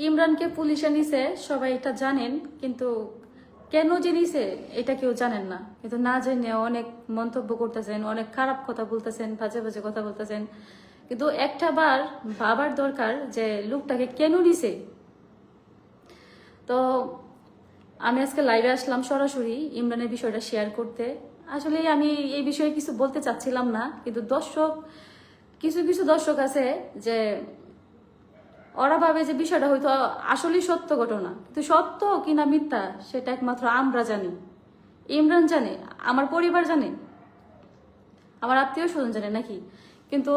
ইমরানকে পুলিশে নিছে, সবাই এটা জানেন, কিন্তু কেন যে নিছে এটা কেউ জানেন না। কিন্তু না জেনে অনেক মন্তব্য করতেছেন, অনেক খারাপ কথা বলতেছেন, বাজে বাজে কথা বলতেছেন। কিন্তু একটা বার ভাবার দরকার যে লোকটাকে কেন নিছে। তো আমি আজকে লাইভে আসলাম সরাসরি ইমরানের বিষয়টা শেয়ার করতে। আসলে আমি এই বিষয়ে কিছু বলতে চাচ্ছিলাম না, কিন্তু কিছু কিছু দর্শক আছে যে ওরা ভাবে যে বিষয়টা হয়তো আসলেই সত্য ঘটনা, কিন্তু সত্য কিনা মিথ্যা সেটা একমাত্র আমরা জানি, ইমরান জানে, আমার পরিবার জানে, আমার আত্মীয় স্বজন জানে নাকি। কিন্তু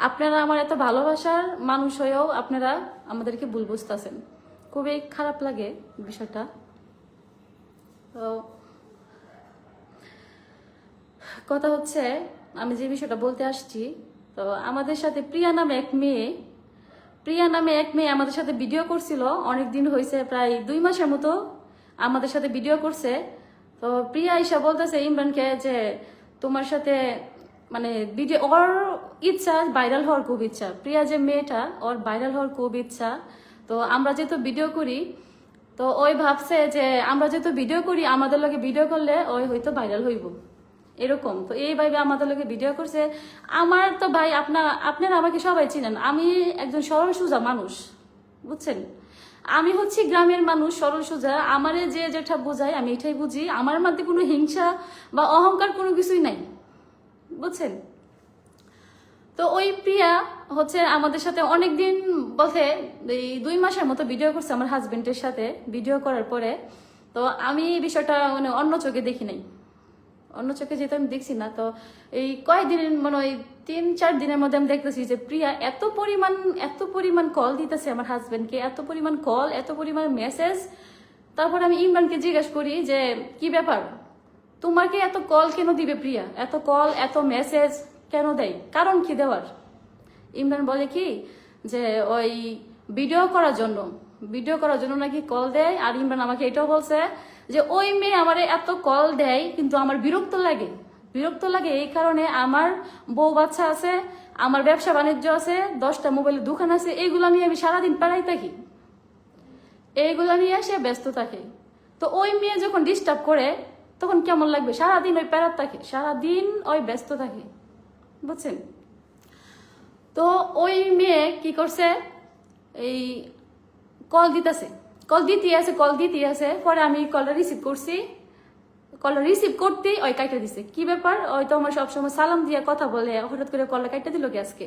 আপনারা আমার এত ভালোবাসার মানুষ হয়েও আপনারা আমাদেরকে ভুল বুঝতেছেন। খুবই খারাপ লাগে বিষয়টা। তো কথা হচ্ছে, আমি যে বিষয়টা বলতে আসছি, তো আমাদের সাথে প্রিয়া নামে এক মেয়ে আমাদের সাথে ভিডিও করছিল। অনেক দিন হয়েছে, প্রায় 2 মাসের মতো আমাদের সাথে ভিডিও করছে। তো প্রিয়া ঈশা বলতেছে ইমরানকে যে তোমার সাথে মানে ভিডিও, ওর ইচ্ছা ভাইরাল হওয়ার খুব ইচ্ছা, প্রিয়া যে মেয়েটা ওর ভাইরাল হওয়ার খুব ইচ্ছা। তো আমরা যেহেতু ভিডিও করি, তো ওই ভাবছে যে আমরা যেহেতু ভিডিও করি, আমাদের লগে ভিডিও করলে ওই হয়তো ভাইরাল হইব, এরকম। তো এইভাবে আমাদের লোকে ভিডিও করছে। আমার তো ভাই আপনারা আমাকে সবাই চিনেন, আমি একজন সরল সোজা মানুষ, বুঝছেন। আমি হচ্ছি গ্রামের মানুষ, সরল সোজা। আমারে যে যেটা বোঝায় আমি এটাই বুঝি। আমার মধ্যে কোনো হিংসা বা অহংকার কোনো কিছুই নাই, বুঝছেন। তো ওই প্রিয়া হচ্ছে আমাদের সাথে অনেকদিন, বলতে এই 2 মাসের মতো ভিডিও করছে আমার হাজবেন্ডের সাথে। ভিডিও করার পরে তো আমি এই বিষয়টা মানে অন্য চোখে দেখি নাই, অন্য চোখে যেহেতু আমি দেখছি না। তো এই কয়েকদিনের মানে ওই 3-4 দিনের মধ্যে আমি দেখতেছি যে প্রিয়া এত পরিমাণ কল দিতেছে আমার হাজবেন্ডকে, এত পরিমাণ কল, এত পরিমাণ মেসেজ। তারপর আমি ইমরানকে জিজ্ঞেস করি যে কি ব্যাপার, তোমাকে এত কল কেন দিবে প্রিয়া, এত কল এত মেসেজ কেন দেয়, কারণ কি দেওয়ার। ইমরান বলে কি যে ওই ভিডিও করার জন্য নাকি কল দেয়। আর ইমরান আমাকে এটাও বলছে যে ওই মেয়ে আমারে এত কল দেয় কিন্তু আমার বিরক্ত লাগে এই কারণে আমার বউ বাচ্চা আছে, আমার ব্যবসা বাণিজ্য আছে, 10টা মোবাইলের দোকান আছে, এইগুলো নিয়ে আমি সারাদিন পেড়াই থাকি, এইগুলো নিয়ে সে ব্যস্ত থাকে। তো ওই মেয়ে যখন ডিস্টার্ব করে তখন কেমন লাগবে, সারাদিন ওই প্যারাত থাকে, সারাদিন ওই ব্যস্ত থাকে, বুঝছেন। তো ওই মেয়ে কি করছে, এই কল দিতে আছে। পরে আমি কলটা রিসিভ করতেই ওই কাইটা দিছে। কি ব্যাপার, ওই তো আমার সবসময় সালাম দিয়ে কথা বলে, হঠাৎ করে কলটা কাইটা দিল কি আজকে।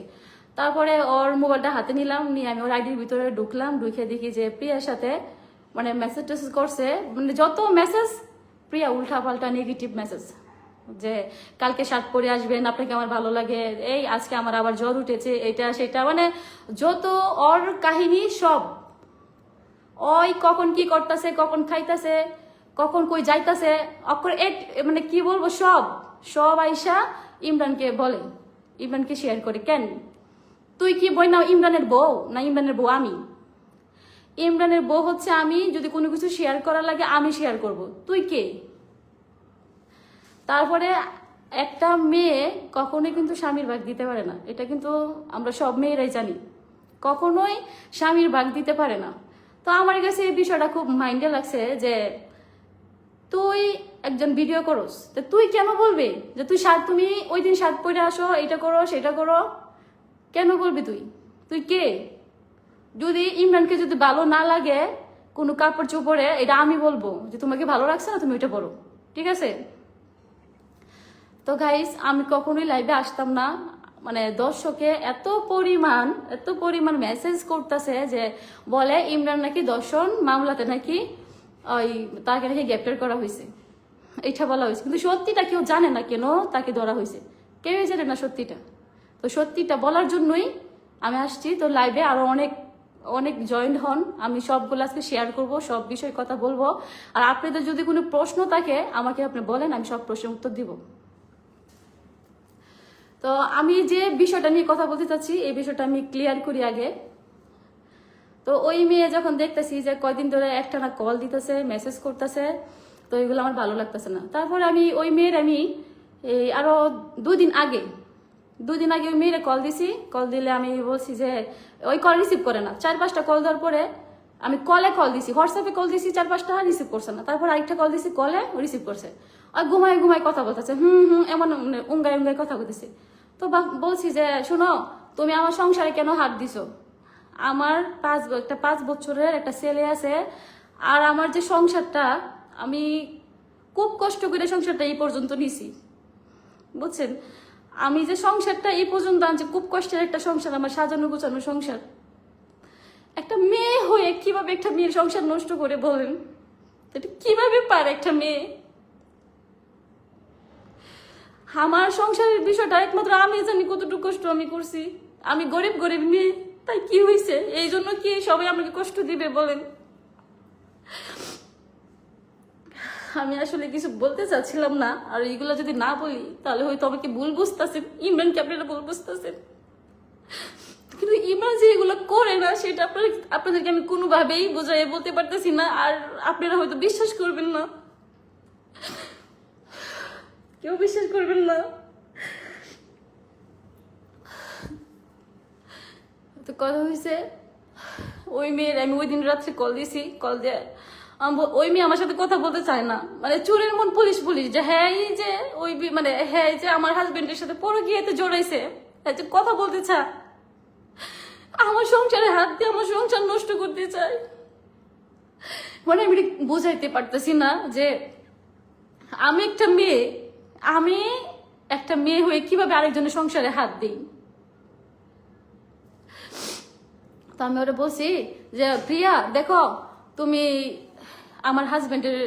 তারপরে ওর মোবাইলটা হাতে নিলাম, নিয়ে আমি ওর আইডির ভিতরে ঢুকলাম, ঢুকে দেখি যে প্রিয়ার সাথে মানে মেসেজ টেসেজ করছে। মানে যত মেসেজ প্রিয়া উল্টা পাল্টা নেগেটিভ মেসেজ, যে কালকে শার্ট পরে আসবেন, আপনাকে আমার ভালো লাগে, এই আজকে আমার আবার জ্বর উঠেছে, এটা সেটা, মানে যত ওর কাহিনী সব। ওই কখন কি করতেছে, কখন খাইতেছে, কখন কই যাইতাছে, অক্ষর মানে কি বলবো, সব আইসা ইমরানকে বলে, ইমরানকে শেয়ার করে। কেন তুই কি বই না ইমরানের বউ, না ইমরানের বউ আমি? ইমরানের বউ হচ্ছে আমি, যদি কোনো কিছু শেয়ার করার লাগে আমি শেয়ার করব, তুই কে? তারপরে একটা মেয়ে কখনোই কিন্তু স্বামীর ভাগ দিতে পারে না, এটা কিন্তু আমরা সব মেয়েরাই জানি, কখনোই স্বামীর ভাগ দিতে পারে না। তো আমার কাছে এই বিষয়টা খুব মাইন্ডে লাগছে যে তুই একজন ভিডিও করস, তো তুই কেন বলবি যে তুমি ওই দিন শার্ট পরে আসো, এটা করো সেটা করো, কেন বলবি তুই কে? যদি ইমরানকে যদি ভালো না লাগে কোনো কাপড় চোপড়ে, এটা আমি বলবো যে তোমাকে ভালো লাগছে না, তুমি এটা পরো, ঠিক আছে। তো গাইস, আমি কখনোই লাইভে আসতাম না, মানে দর্শকে এত পরিমাণ মেসেজ করতেছে যে বলে ইমরান নাকি দর্শন মামলাতে নাকি ওই তাকে নাকি গ্রেপ্তার করা হয়েছে, এটা বলা হয়েছে। কিন্তু সত্যিটা কেউ জানে না কেন তাকে ধরা হয়েছে, কেউই জানে না সত্যিটা। তো সত্যিটা বলার জন্যই আমি আসছি। তো লাইভে আরো অনেক জয়েন্ট হন, আমি সবগুলো আজকে শেয়ার করব, সব বিষয়ে কথা বলবো। আর আপনাদের যদি কোনো প্রশ্ন থাকে আমাকে আপনি বলেন, আমি সব প্রশ্নের উত্তর দিব। তো আমি যে বিষয়টা নিয়ে কথা বলতে চাচ্ছি এই বিষয়টা আমি ক্লিয়ার করি আগে। তো ওই মেয়ে যখন দেখতেছি যে কয়দিন ধরে একটানা কল দিতেছে, মেসেজ করতেছে, তো এগুলো আমার ভালো লাগতেছে না। তারপরে আমি ওই মেয়ের এই আরো 2 দিন আগে ওই মেয়েরে কল দিছি। কল দিলে আমি বলছি যে ওই কল রিসিভ করে না, 4-5টা কল দেওয়ার পরে আমি কলে কল দিছি, হোয়াটসঅ্যাপে কল দিছি 4-5টা, রিসিভ করছে না। তারপর আরেকটা কল দিছি, কলে রিসিভ করছে। আর ঘুমায় ঘুমায় কথা বলতেছে, এমন উঙ্গায় উঙ্গায় কথা বলতেছে। তো বলছি যে শোনো, তুমি আমার সংসারে কেন হাত দিছো? আমার 5 বছরের একটা ছেলে আছে, আর আমার যে সংসারটা, আমি খুব কষ্ট করে সংসারটা এই পর্যন্ত নিছি, বুঝছেন? আমি যে সংসারটা এই পর্যন্ত আনছি, খুব কষ্টের একটা সংসার, আমার সাজানো গোছানো সংসার। একটা মেয়ে হয়ে কিভাবে একটা মেয়ের সংসার নষ্ট করে বলেন? এটা কিভাবে পারে একটা মেয়ে? আমার সংসারের বিষয়টা একমাত্র আমি জানি কতটুকু কষ্ট আমি করছি। আমি গরিব গরিব মেয়ে, তাই কি হয়েছে? এই জন্য কি সবাই আমাকে কষ্ট দিবে বলেন? আমি আসলে কিছু বলতে চাচ্ছিলাম না, আর এইগুলো যদি না বলি তাহলে হয়তো আমাকে ভুল বুঝতেছেন, ইমরানকে আপনারা ভুল বুঝতেছেন। কিন্তু ইমরান যে এগুলো করে না, সেটা আপনাদেরকে আমি কোনোভাবেই বোঝাই বলতে পারতেছি না, আর আপনারা হয়তো বিশ্বাস করবেন না, কেউ বিশ্বাস করবেন না। তো কথা হয়েছে, ওই মেয়ের আমি ওই দিন রাত্রে কল দিছি, কল দিয়ে ওই মেয়ে আমার সাথে কথা বলতে চায় না, মানে চোরের মন পুলিশ পুলিশ, যে হ্যাঁ এই যে ওই মানে হ্যাঁ এই যে আমার হাজবেন্ডের সাথে পরকীয়াতে জড়াইছে, কথা বলতে চায়, আমার সংসারে হাত দিয়ে আমার সংসার নষ্ট করতে চায়। মানে আমি বোঝাইতে পারতেছি না যে আমি একটা মেয়ে হয়ে কিভাবে আরেকজনের সংসারে হাত দিই। তো আমি ওরা বলছি যে প্রিয়া দেখো, তুমি আমার হাজবেন্ডের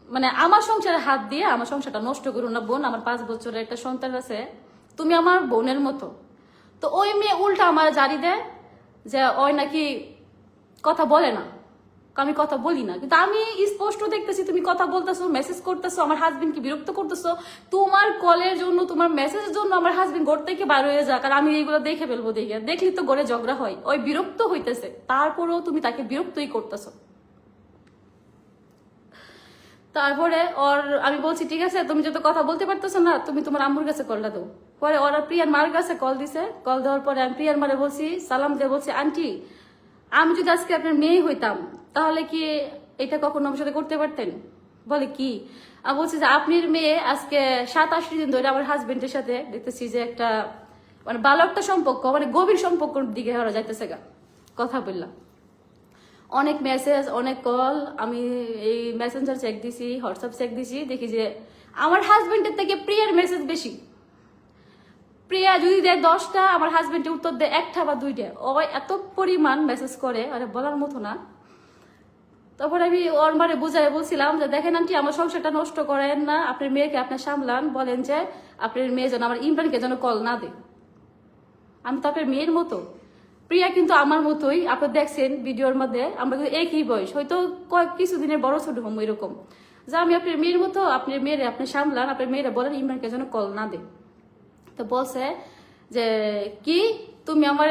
মানে আমার সংসারে হাত দিয়ে আমার সংসারটা নষ্ট করো না বোন, আমার 5 বছরের একটা সন্তান আছে, তুমি আমার বোনের মতো। তো ওই মেয়ে উল্টা আমার জারি দেয় যে ওই নাকি কথা বলে না, আমি কথা বলি না, কিন্তু আমি স্পষ্ট দেখতেছি তুমি কথা বলতেছো, মেসেজ করতেছো, আমার হাজবেন্ডকে বিরক্ত করতেছো। তোমার কলের জন্য, তোমার মেসেজের জন্য আমার হাজবেন্ড ঘর থেকে বার হয়ে যাক, আর আমি এইগুলো দেখে ফেলবো, দেখলি তো ঘরে ঝগড়া হয়, ওই বিরক্ত হইতেছে, তারপরেও তুমি তাকে বিরক্তই করতেছো। তারপরে আমি বলছি ঠিক আছে, তুমি যত কথা বলতে পারতেছো না, তুমি তোমার আম্মুর কাছে কলটা দাও। পরে ওরা প্রিয়ার মার কাছে কল দিছে, কল দেওয়ার পরে আমি প্রিয়ার মারে বলছি, সালাম দিয়ে বলছি, আন্টি আমি যদি আজকে আপনার মেয়ে হইতাম তাহলে কি এটা কখনো আমার সাথে করতে পারতেন? বলে কি? আমি বলছি যে আপনার মেয়ে আজকে 7-8 দিন ধরে আমার হাজবেন্ডের সাথে দেখতেছি যে একটা মানে ভালো একটা সম্পর্ক, মানে গভীর সম্পর্কর দিকে ওরা যাইতেছে গা। কথা বললাম, অনেক মেসেজ, অনেক কল, আমি এই মেসেঞ্জার চেক দিছি, হোয়াটসঅ্যাপ চেক দিছি, দেখি যে আমার হাজবেন্ডের থেকে প্রিয়ার মেসেজ বেশি। প্রিয়া যদি দেয় 10টা, আমার হাজবেন্ডের উত্তর দেয় 1টা বা 2টা। ও এত পরিমাণ মেসেজ করে, আরে বলার মতো না। তারপর আমি ওর মারে বুঝাই বলছিলাম যে দেখেন আন্টি, আমার সংসারটা নষ্ট করেন না, আপনার মেয়েকে আপনার সামলান, বলেন যে আপনার মেয়ে যেন আমার ইমরানকে যেন কল না দেয়। আমি তো আপনার মেয়ের মতো, প্রিয়া কিন্তু আমার মতোই, আপনি দেখছেন ভিডিওর মধ্যে আমরা কিন্তু একই বয়স, হয়তো কিছুদিনের বড় ছোট হম এরকম। যে আমি আপনার মেয়ের মতো, আপনার মেয়েরে আপনি সামলান, আপনার মেয়েরা বলেন ইমরানকে যেন কল না দেয়। তো বলছে যে কি তুমি আমার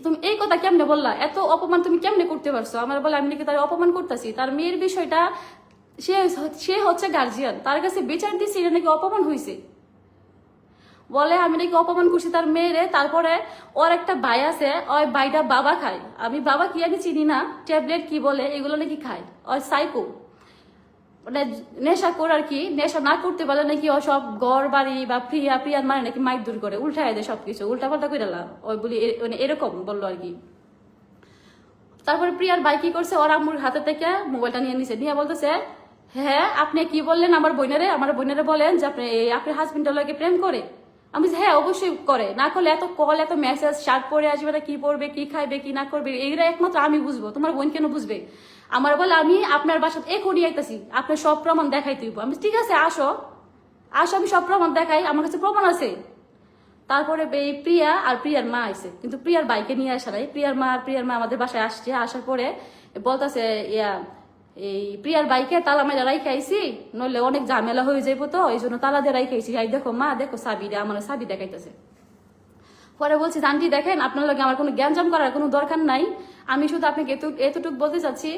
তুমি এই কথা কেমনে বললা, এত অপমান তুমি কেমনে করতে পারছো? আমার বলে আমি নাকি তার অপমান করতেছি, তার মেয়ের বিষয়টা সে হচ্ছে গার্জিয়ান, তার কাছে বিচার দিচ্ছি, এটা নাকি অপমান হয়েছে। বলে আমি নাকি অপমান করছি তার মেয়েরে। তারপরে ওর একটা ভাই আছে, ওই ভাইটা বাবা খায়, আমি বাবা কি আমি চিনি না, ট্যাবলেট কি বলে এগুলো নাকি খায়, ওই সাইকো মানে নেশা করে আর কি, নেশা না করতে পারলে নাকি ও সব ঘর বাড়ি বা প্রিয়ার মানে নাকি মাইক দূর করে, উল্টায় দেয় সবকিছু, উল্টা পাল্টা করে ওই বলি মানে এরকম বললো আর কি। তারপরে প্রিয়ার ভাই কি করছে, ওর আম্মুর হাতে থেকে মোবাইলটা নিয়ে নিছে, নিয়ে বলতেছে হ্যাঁ আপনি কি বললেন আমার বোনেরে বলেন যে আপনার হাজবেন্ডের লগে প্রেম করে। আমি হ্যাঁ অবশ্যই করে, না করলে এত কল এত মেসেজ, শার্ট পরে আসবে না, কি পরবে কি খাইবে কি না করবে, এইগুলো একমাত্র আমি বুঝবো, তোমার বোন কেন বুঝবে? আমার বলে আমি আপনার বাসাতে এখনই আইতাছি, আপনার সব প্রমাণ দেখাই দিব। আমি ঠিক আছে আসো, আমি সব প্রমাণ দেখাই, আমার কাছে প্রমাণ আছে। তারপরে এই প্রিয়া আর প্রিয়ার মা আইছে, কিন্তু প্রিয়ার বাইকে নিয়ে আসা নাই, প্রিয়ার মা আমাদের বাসায় আসছে। আসার পরে বলতেছে এই প্রিয়ার বাইকে তালা মেলা রাইখে আইছি, নইলে অনেক ঝামেলা হয়ে যাইবো, তো এই জন্য তালা দিয়ে রাইখে আইছি। দেখো মা, দেখো চাবি দে, আমার চাবি দেখাইতেছে। পরে বলছি আন্টি দেখেন, আপনার লগে আমার কোনো জ্ঞানজাম করার কোনো দরকার নাই, আমি শুধু আপনাকে এতটুকু বলতে চাচ্ছি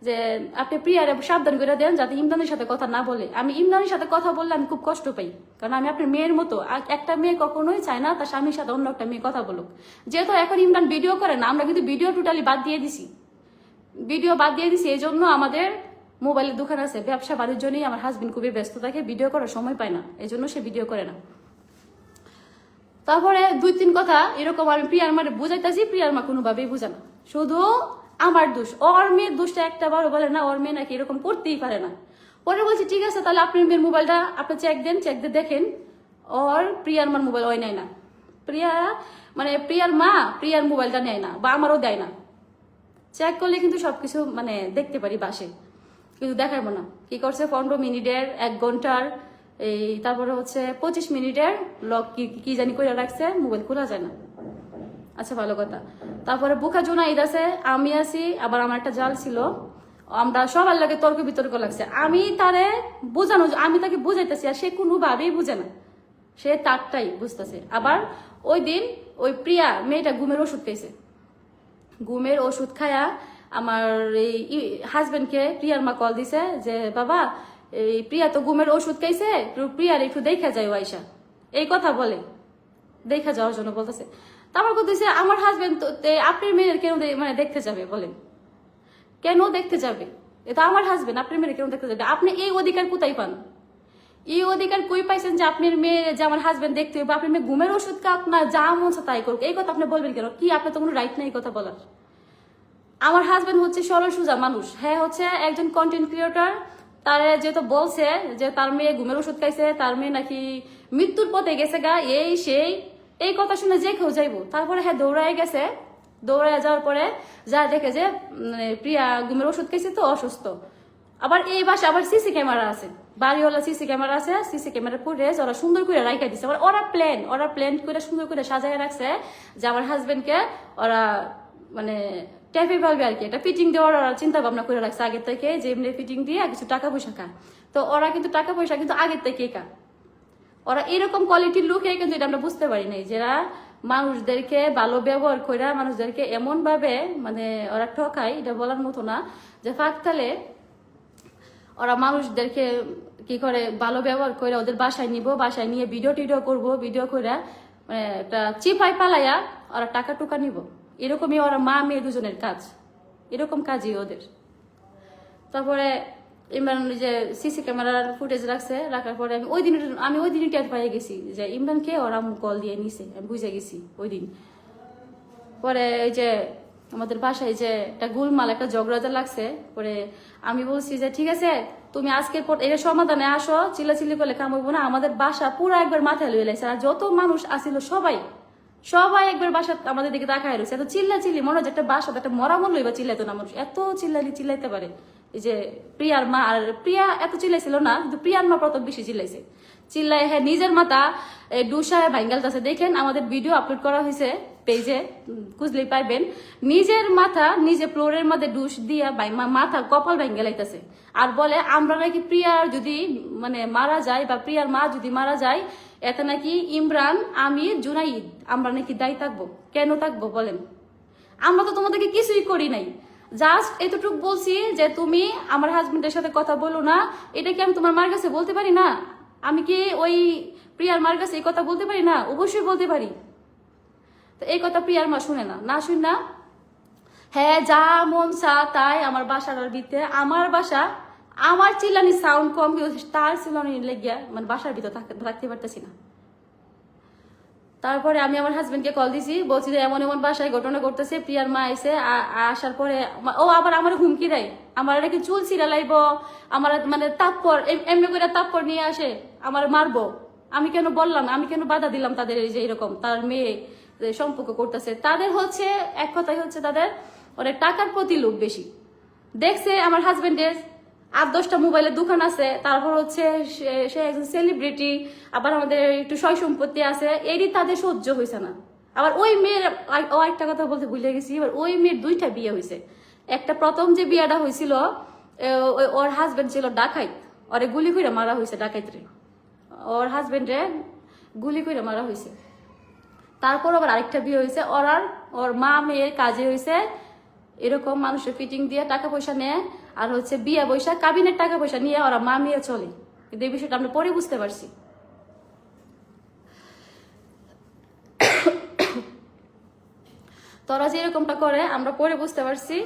যে আপনি প্রিয়ারে সাবধান করে দেন যাতে ইমরানের সাথে কথা না বলে। আমি ইমরানের সাথে কথা বললে আমি খুব কষ্ট পাই, কারণ আমি আপনার মেয়ের মতো। একটা মেয়ে কখনোই চায় না তার স্বামীর সাথে অন্য একটা মেয়ে কথা বলুক। যেহেতু এখন ইমরান ভিডিও করে না, আমরা কিন্তু ভিডিও টোটালি বাদ দিয়ে দিছি, ভিডিও বাদ দিয়ে দিছি, এই জন্য আমাদের মোবাইলের দোকান আছে, ব্যবসা বাণিজ্য নিয়ে আমার হাজবেন্ড খুবই ব্যস্ত থাকে, ভিডিও করার সময় পায় না, এই জন্য সে ভিডিও করে না। তারপরে 2-3 কথা এরকম আমি প্রিয়ার মারে বুঝাইতেছি, প্রিয়ার মা কোনোভাবেই বুঝে না, শুধু আমার দোষ, ওর মেয়ের দোষটা একটা বারো বলে না, ওর মেয়ে নাকি এরকম করতেই পারে না। পরে বলছি ঠিক আছে তাহলে আপনার মেয়ের মোবাইলটা আপনি চেক দিয়ে দেখেন, ওর প্রিয়ার মার মোবাইল ওই নেয় না, প্রিয়ার মা প্রিয়ার মোবাইলটা নেয় না বা আমারও দেয় না। চেক করলে কিন্তু সবকিছু দেখতে পারি বাসে, কিন্তু দেখাবো না। কি করছে 15 মিনিটের 1 ঘন্টার তারপরে হচ্ছে 25 মিনিটের লক কি জানি করে রাখছে, মোবাইল খোলা যায় না। আচ্ছা ভালো কথা। তারপরে বুকা জোনা ঈদ আছে, আমি আছি, আবার আমার একটা জাল ছিল, আমরা সবার লাগে তর্ক বিতর্ক লাগছে, আমি তাকে বুঝাইতেছি আর সে কোনোভাবেই বুঝে না, সে তারটাই বুঝতেছে। আবার ওই দিন ওই প্রিয়া মেয়েটা ঘুমের ওষুধ খাইছে, ঘুমের ওষুধ খায়া আমার এই হাজবেন্ডকে প্রিয়ার মা কল দিছে যে বাবা এই প্রিয়া তো ঘুমের ওষুধ খাইছে, প্রিয়ার একটু দেখা যায় আয়সা, এই কথা বলে দেখা যাওয়ার জন্য বলতেছে। তারপর বলতেছে আমার হাজবেন্ড তো আপনার মেয়ের কেন দেখতে যাবে বলেন, কেন দেখতে যাবে? এটা আমার হাজবেন্ড, আপনার মেয়ের কেন দেখতে যাবে? আপনি এই অধিকার কোথায় পান? এই অধিকার কই পাইছেন যে আপনার মেয়ে যে আমার হাজবেন্ড দেখতে হবে, আপনার মেয়ে ঘুমের ওষুধ খাক না যা মন তাই করুক, এই কথা আপনি বলবেন কেন? কি আপনার তো কোনো রাইট নেই এই কথা বলার? আমার হাজবেন্ড হচ্ছে সরল সোজা মানুষ, হ্যাঁ হচ্ছে একজন কন্টেন্ট ক্রিয়েটর, তারে যেহেতু বলছে যে তার মেয়ে ঘুমের ওষুধ খাইছে, তার মেয়ে নাকি মৃত্যুর পথে গেছে গা, এই সেই এই কথা শুনে যে কেউ যাইবো। তারপরে হ্যাঁ দৌড়ায় গেছে, দৌড়ায় যাওয়ার পরে যা দেখে যে প্রিয়া ঘুমের ওষুধ খাইছে তো অসুস্থ। আবার এই বাসা আবার সিসি ক্যামেরা আছে, বাড়িওয়ালা সিসি ক্যামেরা আছে, সিসি ক্যামেরা ফুটেজ ওরা সুন্দর করে রাইখা দিচ্ছে। আবার ওরা প্ল্যান করে সুন্দর করে সাজায় রাখছে যে আমার হাজবেন্ডকে ওরা ট্যাপে পারবে আর কি, একটা ফিটিং দেওয়ার চিন্তা ভাবনা করে রাখছে আগের থেকে, যে এমনি ফিটিং দিয়ে কিছু টাকা পয়সা খা। তো ওরা কিন্তু টাকা পয়সা কিন্তু আগের থেকে খা, ওরা এরকম কোয়ালিটির লোক, কিন্তু এটা আমরা বুঝতে পারি নাই, যারা মানুষদেরকে ভালো ব্যবহার করে মানুষদেরকে এমন ভাবে ওরা ঠকায়, এটা বলার মতো না। যে ফাঁকতালে ওরা মানুষদেরকে কি করে ভালো ব্যবহার করে ওদের বাসায় নিব, বাসায় নিয়ে ভিডিও করবো, ভিডিও করে একটা চিপাই পালাইয়া ওরা টাকা টুকা নিব, এরকমই ওরা মা মেয়ে দুজনের কাজ, এরকম কাজই ওদের। তারপরে ইমরান যে সিসি ক্যামেরার ফুটেজ রাখার পরে আমি ওই দিনই টের পাই গেছি যে ইমরানকে ওরা কল দিয়ে নিছে, আমি বুঝে গেছি ওই দিন। পরে এই যে আমাদের বাসায় যে একটা গোলমাল একটা ঝগড়াটা লাগছে, পরে আমি বলছি যে ঠিক আছে তুমি আজকের পর এর সমাধানে আসো, চিল্লাচিল্লি করলে কাম হইব না। আমাদের বাসা পুরো একবার মাথায় লইয়ে লাগছে, আর যত মানুষ আসিল সবাই একবার বাসা আমাদের দিকে তাকায় রয়েছে, এত চিল্লি মনে হয় একটা বাসা একটা মরামর লইবা চিল্লাইতো না মানুষ, এত চিল্লাইতে পারে। এই যে প্রিয়ার মা, আর প্রিয়া এত চিল্লাইছিল না, কিন্তু প্রিয়ার মা প্রথম বেশি চিল্লাইছে, চিল্লাই হ্যাঁ নিজের মাথা ডুসায় ভাঙ্গালতাছে। দেখেন আমাদের ভিডিও আপলোড করা হয়েছে পেজে, খুঁজলেই পাইবেন, নিজের মাথা নিজে ফ্লোরের মধ্যে ডুস দিয়া মাথা কপাল ভাঙ্গালাইতেছে, আর বলে আমরা নাকি প্রিয়ার যদি মারা যায় বা প্রিয়ার মা যদি মারা যায়, এতে নাকি ইমরান আমির জুনাইদ আমরা নাকি দায়ী থাকবো। কেন থাকবো বলেন? আমরা তো তোমাদেরকে কিছুই করি নাই, জাস্ট এতটুকু বলছি যে তুমি আমার হাজবেন্ডের সাথে কথা বলো না, এটা কি আমি তোমার মার কাছে বলতে পারি না? আমি কি ওই প্রিয়ার মার কাছে এই কথা বলতে পারি না? অবশ্যই বলতে পারি। তো এই কথা প্রিয়ার মা শুনে না শুন না, হ্যাঁ যা মন চা তাই আমার বাসার ভিতরে, আমার বাসা আমার চিল্লানি সাউন্ড কম, তার চিল্লানি লেগিয়া বাসার ভিতর থাকতে পারতেছি না। তারপরে আমি আমার হাজবেন্ডকে কল দিছি, বলছি যে এমন এমন বাসায় ঘটনা করতেছে, প্রিয়ার মা এসে আসার পরে ও আবার আমার হুমকি দেয়, আমার নাকি চুল ছিঁড়া লাইব, আমার তাপ্পর এমনি করে তাপ্পর নিয়ে আসে আমার মারবো। আমি কেন বললাম, আমি কেন বাধা দিলাম তাদের যে এরকম তার মেয়ে সম্পর্ক করতেছে? তাদের হচ্ছে এক কথাই হচ্ছে তাদের অনেক টাকার প্রতি লোভ বেশি। দেখছে আমার হাজবেন্ডের 8-10টা মোবাইলের দোকান আছে, তারপর হচ্ছে সে একজন সেলিব্রিটি, আবার আমাদের একটু সয় সম্পত্তি আছে, এরই তাদের সহ্য হয়েছে না। আবার ওই মেয়ের একটা কথা বলতে ভুলে গেছি, এবার ওই মেয়ের 2টা বিয়ে হয়েছে। একটা প্রথম যে বিয়েটা হয়েছিল ওর হাজবেন্ড ছিল ডাকাইত, ওরে গুলি করে মারা হয়েছে, ডাকাইতরে ওর হাজবেন্ডে গুলি করে মারা হয়েছে। তারপর আবার আরেকটা বিয়ে হয়েছে, ওর মা মেয়ের কাজে হয়েছে এরকম মানুষের ফিটিং দিয়ে টাকা পয়সা নেয়, আর হচ্ছে বিয়ে পয়সা কাবিনের টাকা পয়সা নিয়ে ওরা মা মেয়ে চলে। কিন্তু এই বিষয়টা আমরা পরে বুঝতে পারছি। তোরা যে এরকমটা করে আমরা পরে বুঝতে পারছি।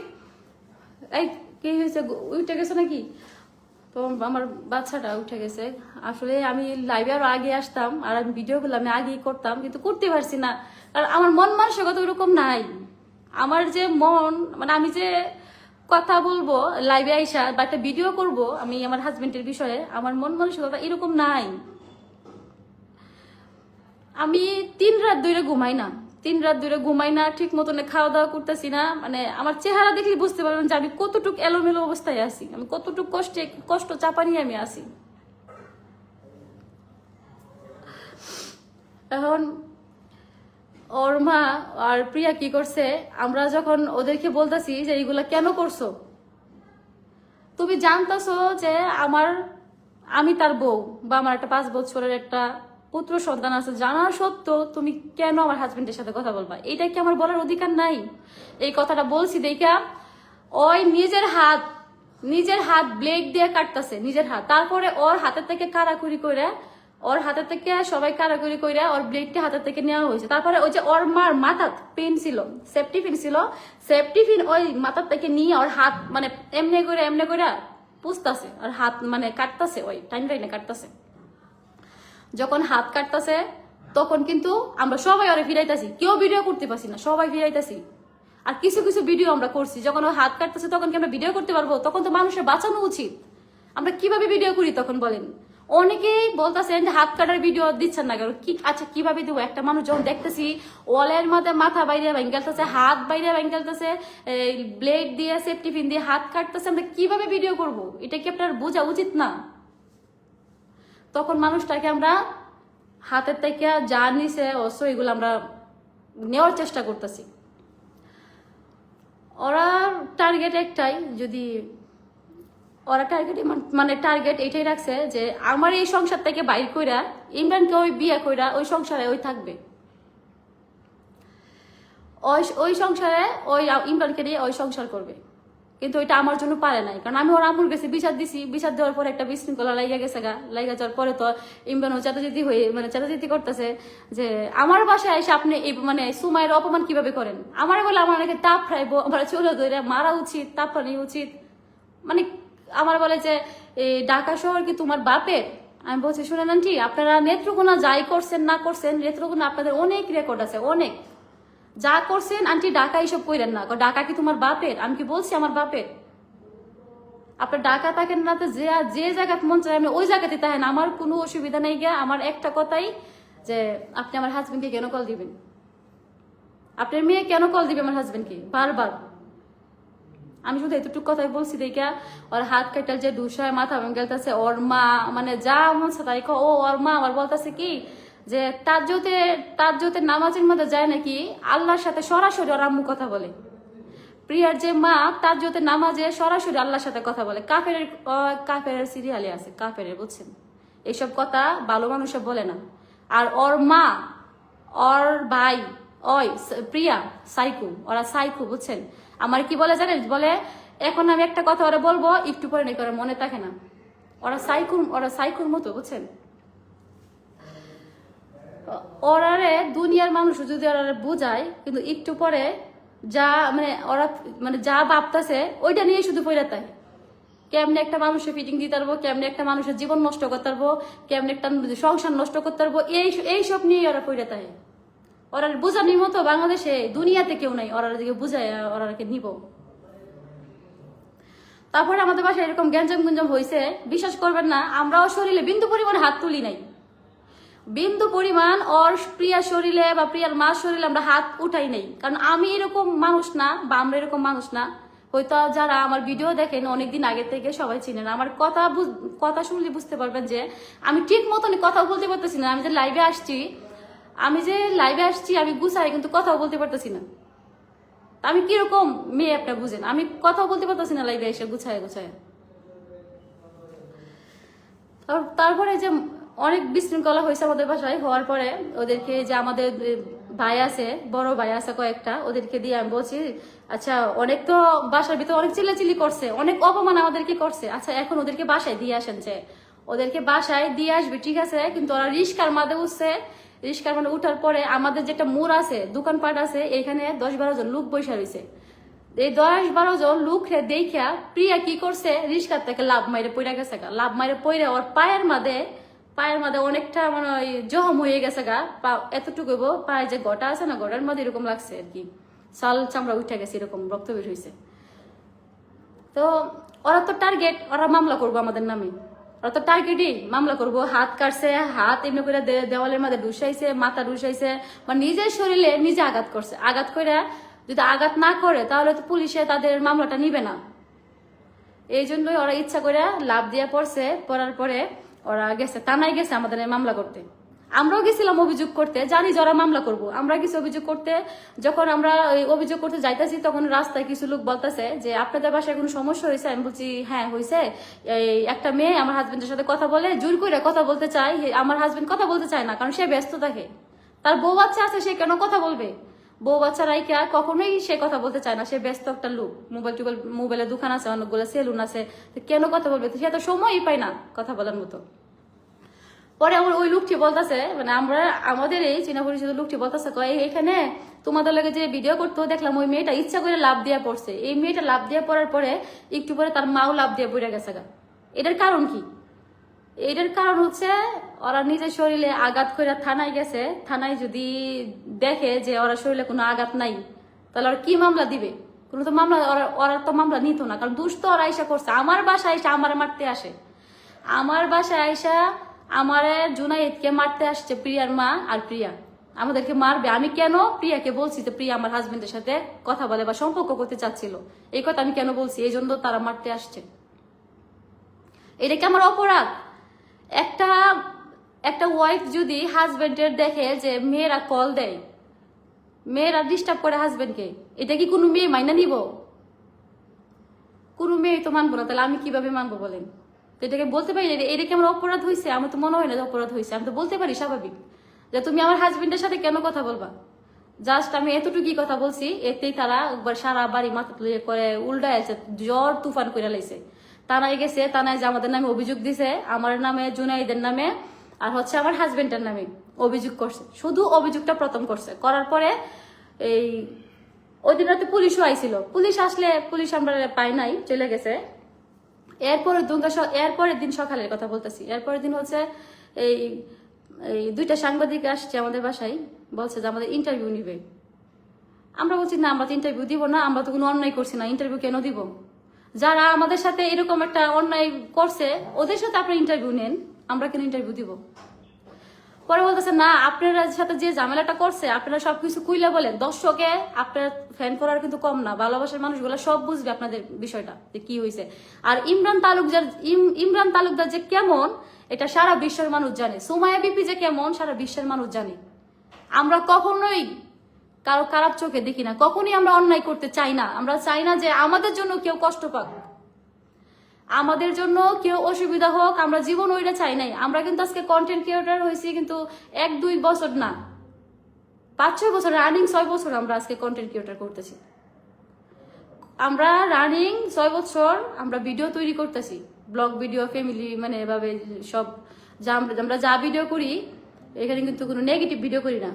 এই কি হয়েছে, উঠে গেছে নাকি? তো আমার বাচ্চাটা উঠে গেছে। আসলে আমি লাইভে আরো আগে আসতাম, আর আমি ভিডিওগুলো আমি আগেই করতাম, কিন্তু করতে পারছি না, কারণ আমার মন মানসিকতা ওরকম নাই। আমার যে মন, মানে আমি যে কথা বলবো লাইভে আইসা বা একটা ভিডিও করব আমি আমার হাজবেন্ডের বিষয়ে, আমার মন মানসিকতা এরকম নাই। আমি 3 রাত ধরে ঘুমাই না, 3 রাত ধরে ঘুমাই না, ঠিক মতন খাওয়া দাওয়া করতেছি না। মানে আমার চেহারা দেখলে বুঝতে পারবেন যে আমি কতটুক এলোমেলো অবস্থায় আছি, আমি কতটুক কষ্ট চাপা নিয়ে আমি আছি। এখন ওর মা আর প্রিয়া কি করছে, আমরা যখন ওদেরকে বলতেছি যে এইগুলা কেন করছো, তুমি জানতাছো যে আমি তার বউ, বা আমার একটা 5 বছরের একটা পুত্র সন্তান আছে, জানা সত্ত্বেও তুমি কেন আমার হাজবেন্ডের সাথে কথা বলবা? এটা কি আমার বলার অধিকার নাই? এই কথাটা বলছি দেখা ওই নিজের হাত ব্লেড দিয়ে কাটতেছে, নিজের হাত। তারপরে ওর হাতের থেকে কারাকুরি করে, ওর হাতের থেকে সবাই কারাকুরি করে ওর ব্লেডটা হাতের থেকে নেওয়া হয়েছে। তারপরে ওই যে ওর মার মাথার পেন ছিল, সেফটি পিন ছিল, সেফটি পিন ওই মাথার থেকে নিয়ে ওর হাত মানে এমনি করে পুষতাছে, আর হাত মানে কাটতাছে, ওই টাইনে কাটতাছে। যখন হাত কাটতাছে তখন কিন্তু আমরা সবাই ওরে ফিরাইতাছি, কেউ ভিডিও করতে পারছি না, সবাই ফিরাইতাছি। আর কিছু কিছু ভিডিও আমরা করছি, যখন ও হাত কাটতেছে তখন কি আমরা ভিডিও করতে পারবো? তখন তো মানুষের বাঁচানো উচিত। আমরা কিভাবে ভিডিও করি তখন বলেন? অনেকেই বলতেছেন যে হাত কাটার ভিডিও দিচ্ছেন না কেন, কি আচ্ছা কিভাবে দেবো? একটা মানুষ যখন দেখতেছি ওয়ালের মধ্যে মাথা বাইরে ভেঙে হাত বাইরে ভেঙে ব্লেড দিয়ে সেফটি পিন দিয়ে হাত কাটতেছে, আমরা কিভাবে ভিডিও করব? এটা কি আপনার বোঝা উচিত না? তখন মানুষটাকে আমরা হাতের থেকে যা নিছে অস্ত্র এগুলো আমরা নেওয়ার চেষ্টা করতেছি। ওরা টার্গেট একটাই, যদি ওরা টার্গেট মানে টার্গেট এটাই রাখছে যে আমার এই সংসার থেকে বাইর কইরা ইমরানকে ওই বিয়ে কইরা ওই সংসারে ওই থাকবে, ওই সংসারে ওই ইমরানকে দিয়ে ওই সংসার করবে। কিন্তু ওইটা আমার জন্য পারে নাই, কারণ আমি ওর আমুর গেছে বিচার দিছি, বিচার দেওয়ার পরে একটা বিশৃঙ্খলা লাইগা গেছে লাইগা যাওয়ার পরে তো ইমরানও চেতাচেতি হয়ে মানে চেতাচেতি করতেছে যে আমার বাসায় এসে আপনি এই মানে সুমাইয়ের অপমান কিভাবে করেন? আমার বলে আমার নাকি তাপ ফ্রাইবো, আমার চুলো ধরে মারা উচিত, তাপ ফানি উচিত। মানে আমার বলে যে এই ঢাকা শহর কি তোমার বাপের? আমি বলছি শুনেন আন্টি, আপনারা নেত্রকোনা যাই করছেন না করছেন, নেত্রকোনা আপনাদের অনেক রেকর্ড আছে, অনেক যা করছেন। আন্টি ঢাকা এইসব কইরেন না, ঢাকা কি তোমার বাপের? আমি কি বলছি আমার বাপের? আপনার ঢাকা থাকেন না, তো যে জায়গায় মন চায় আপনি ওই জায়গাতে থাকেন, আমার কোনো অসুবিধা নেই গিয়া। আমার একটা কথাই যে আপনি আমার হাজবেন্ডকে কেন কল দিবেন? আপনার মেয়ে কেন কল দিবে আমার হাজবেন্ডকে বারবার? আমি শুধু এতটুকু কথাই বলছি দেখা ওর হাত কাটার যে দুসায় মাথা ভেঙে ওর মা মানে যা মন তাই ও ওর মা আবার বলতেছে কি যে তার যতে নামাজের মধ্যে যায় নাকি আল্লাহর সাথে সরাসরি ওর আম্মু কথা বলে। প্রিয়ার যে মা তার যতে নামাজে সরাসরি আল্লাহর সাথে কথা বলে। কাফের সিরিয়ালে আছে, কাফের, বুঝছেন? এইসব কথা ভালো মানুষে বলে না। আর ওর মা ওর ভাই ওই প্রিয়া সাইকু, ওরা সাইকু, বুঝছেন? আমার কি বলে জানেন? বলে এখন আমি একটা কথা ওরা বলবো, একটু পরে নাকি ওরা মনে থাকে না। ওরা সাইকুর মতো, বুঝছেন? ওরারে দুনিয়ার মানুষ যদি ওরা বোঝায়, কিন্তু একটু পরে যা মানে ওরা মানে যা ভাবতেছে ওইটা নিয়ে শুধু পড়ে তাই। কেমনে একটা মানুষের ফিটিং দিতে পারবো, কেমনে একটা মানুষের জীবন নষ্ট করতে পারবো, কেমনে একটা সংসার নষ্ট করতে পারবো, এইসব নিয়ে ওরা পড়ে তাই। ওরা বোঝানোর মতো বাংলাদেশে দুনিয়াতে কেউ নাই ওরা দিকে বুঝায় ওরাকে নিব। তারপরে আমাদের বাসায় এরকম গ্যাঞ্জাম গুঞ্জাম হয়েছে, বিশ্বাস করবেন না, আমরাও শরীরে বিন্দু পরিমাণ হাত তুলি নাই, বিন্দু পরিমাণ ওর প্রিয়ার শরীরে বা প্রিয়ার মার শরীরে আমরা হাত উঠাই নাই। কারণ আমি এরকম মানুষ না, বা আমরা এরকম মানুষ না। হয়তো যারা আমার ভিডিও দেখেন অনেকদিন আগে থেকে সবাই চিনেন, আমার কথা শুনলে বুঝতে পারবেন যে আমি ঠিক মতন কথা বলতে পারতেছি না। আমি যে লাইভে আসছি আমি গুছাই কিন্তু কথাও বলতে পারতেছি না। আমি কিরকম মেয়ে একটা বুঝেন, আমি কথাও বলতে পারতেছি না লাইভে এসে গুছায়। তারপরে যে অনেক বিশৃঙ্খলা হয়েছে আমাদের বাসায়, হওয়ার পরে ওদেরকে যে আমাদের ভাই আছে, বড় ভাই আছে কয়েকটা, ওদেরকে দিয়ে আমি বলছি আচ্ছা অনেক তো বাসার ভিতরে অনেক চিল্লাচিল্লি করছে, অনেক অপমান আমাদেরকে করছে, আচ্ছা এখন ওদেরকে বাসায় দিয়ে আসেন। যে ওদেরকে বাসায় দিয়ে আসবে ঠিক আছে, কিন্তু ওরা রিস্কার মাঝে উঠছে। রিস্কার মানে উঠার পরে আমাদের যেটা মোড় আছে, দোকানপাট আছে, এখানে 10-12 জন লোক বসে রয়েছে। এই 10-12 জন লোক দেখা প্রিয়া কি করছে, রিস্কার থেকে লাভ মাইরে পইরা গেছে গা। লাভ মাইরে পইরে ওর পায়ের মাঝে অনেকটা মানে ওই জখম হয়ে গেছে গা। এতটুকু পায়ে যে গোটা আছে না, গোটার মধ্যে এরকম লাগছে আর কি, চাল চামড়া উঠে গেছে, এরকম রক্ত বের হয়েছে। তো ওরা তো টার্গেট, ওরা মামলা করবো আমাদের নামে, ওরা তো টার্গেটই মামলা করবো। হাত কাটছে, হাত এমনি করে দেওয়ালের মধ্যে ঢুসাইছে, মাথা ঢুসাইছে, মানে নিজের শরীরে নিজে আঘাত করছে। আঘাত করে যদি আঘাত না করে তাহলে তো পুলিশে তাদের মামলাটা নিবে না। এই জন্যই ওরা ইচ্ছা করে লাভ দিয়ে পড়ছে। পড়ার পরে ওরা গেছে, থানায় গেছে আমাদের মামলা করতে। আমরাও গেছিলাম অভিযোগ করতে, জানি যে ওরা মামলা করবো। আমরা গেছি অভিযোগ করতে। যখন আমরা অভিযোগ করতে যাইতেছি তখন রাস্তায় কিছু লোক বলতেছে যে আপনাদের বাসায় কোনো সমস্যা হয়েছে। আমি বলছি হ্যাঁ হয়েছে, একটা মেয়ে আমার হাজবেন্ডের সাথে কথা বলে, জোর করে কথা বলতে চায়। আমার হাজবেন্ড কথা বলতে চায় না, কারণ সে ব্যস্ত থাকে, তার বউ বাচ্চা আছে, সে কেন কথা বলবে? বউ বাচ্চা রাইকা কখনোই সে কথা বলতে চায় না, সে ব্যস্ত একটা লোক। মোবাইলের দোকান আছে, অনেকগুলো সেলুন আছে, কেন কথা বলবে? সে তো সময়ই পায় না কথা বলার মতো। পরে আমার ওই লোকটি বলতেছে, মানে আমাদের এই চীনা পরিচিত লোকটি বলতেছে, এখানে তোমাদের লাগে যে ভিডিও করতে দেখলাম ওই মেয়েটা ইচ্ছা করে লাভ দিয়ে পড়ছে। এই মেয়েটা লাভ দিয়ে পড়ার পরে একটু পরে তার মাও লাভ দিয়ে পড়ে গেছে গা। এটার কারণ কি? এটার কারণ হচ্ছে ওরা নিজের শরীরে আঘাত করে থানায় গেছে। থানায় যদি দেখে যে ওরা শরীরে কোনো আঘাত নাই, তাহলে ওরা কি মামলা দিবে? কোনো তো মামলা ওরা তো মামলা নিত না, কারণ দুষ্ট ওরা আইসা করছে। আমার বাসায় আইসা আমার মারতে আসে, আমার বাসায় আইসা আমার জুনাইদকে মারতে আসছে প্রিয়ার মা। আর প্রিয়া আমাদেরকে মারবে, আমি কেন প্রিয়াকে বলছি যে প্রিয়া আমার হাজবেন্ডের সাথে কথা বলে বা সম্পর্ক করতে চাচ্ছিল, এই কথা আমি কেন বলছি? এই জন্য তারা মারতে আসছে। এটা কি আমার অপরাধ? একটা ওয়াইফ যদি হাজবেন্ডের দেখে যে মেয়েরা কল দেয়, মেয়েরা ডিস্টার্ব করে হাজবেন্ডকে, এটা কি কোনো মেয়ে মাইনা নিব? কোনো মেয়ে তো মানবো না, তাহলে আমি কিভাবে মানবো বলেন? তো এটাকে বলতে পারি এটা কি আমার অপরাধ হয়েছে? আমার তো মনে হয় না যে অপরাধ হয়েছে। আমি তো বলতে পারি স্বাভাবিক যে তুমি আমার হাজবেন্ডের সাথে কেন কথা বলবা। জাস্ট আমি এতটুকুই কথা বলছি, এতেই তারা একবার সারা বাড়ি মাথা তুলে করে উল্টা আছে, জ্বর তুফান করে লাইছে। থানায় গেছে, থানায় যে আমাদের নামে অভিযোগ দিছে, আমার নামে, জুনাইদের নামে, আর হচ্ছে আমার হাজবেন্ডের নামে অভিযোগ করছে। শুধু অভিযোগটা প্রথম করছে, করার পরে এই ওই দিন রাতে পুলিশও আইছিল। পুলিশ আসলে পুলিশ আমরা পাই নাই, চলে গেছে। এরপরের দিন সকালের কথা বলতেছি, এরপরের দিন হচ্ছে এই দুইটা সাংবাদিক আসছে আমাদের বাসায়, বলছে যে আমাদের ইন্টারভিউ নিবে। আমরা বলছি না, আমরা তো ইন্টারভিউ দিব না, আমরা তো কোনো অন্যায় করছি না, ইন্টারভিউ কেন দিব? যারা আমাদের সাথে এরকম একটা অন্যায় করছে ওদের সাথে আপনারা ইন্টারভিউ নেন, আমরা কেন ইন্টারভিউ দিব? পরে বলতেছে না, আপনারা সাথে যে ঝামেলাটা করছে আপনারা সবকিছু খুইলা বলেন। দর্শকে আপনার ফ্যান করার কিন্তু কম না, ভালোবাসার মানুষগুলো সব বুঝবে আপনাদের বিষয়টা যে কি হয়েছে। আর ইমরান তালুকদার যে কেমন এটা সারা বিশ্বের মানুষ জানে। সুমাইয়া বিপি যে কেমন সারা বিশ্বের মানুষ জানে। আমরা কখনোই কারো খারাপ চোখে দেখি না, কখনই আমরা অন্যায় করতে চাই না। আমরা চাই না যে আমাদের জন্য কেউ কষ্ট পাক, আমাদের জন্য কেউ অসুবিধা হোক, আমরা জীবন ওইটা চাই নাই। আমরা কিন্তু আজকে কন্টেন্ট ক্রিয়েটর হয়েছি কিন্তু 1-2 বছর না, 5-6 বছর, রানিং 6 বছর আমরা আজকে কন্টেন্ট ক্রিয়েটর করতেছি। আমরা রানিং 6 বছর আমরা ভিডিও তৈরি করতেছি, ব্লগ ভিডিও, ফ্যামিলি, মানে এভাবে সব আমরা যা ভিডিও করি এখানে কিন্তু কোনো নেগেটিভ ভিডিও করি না,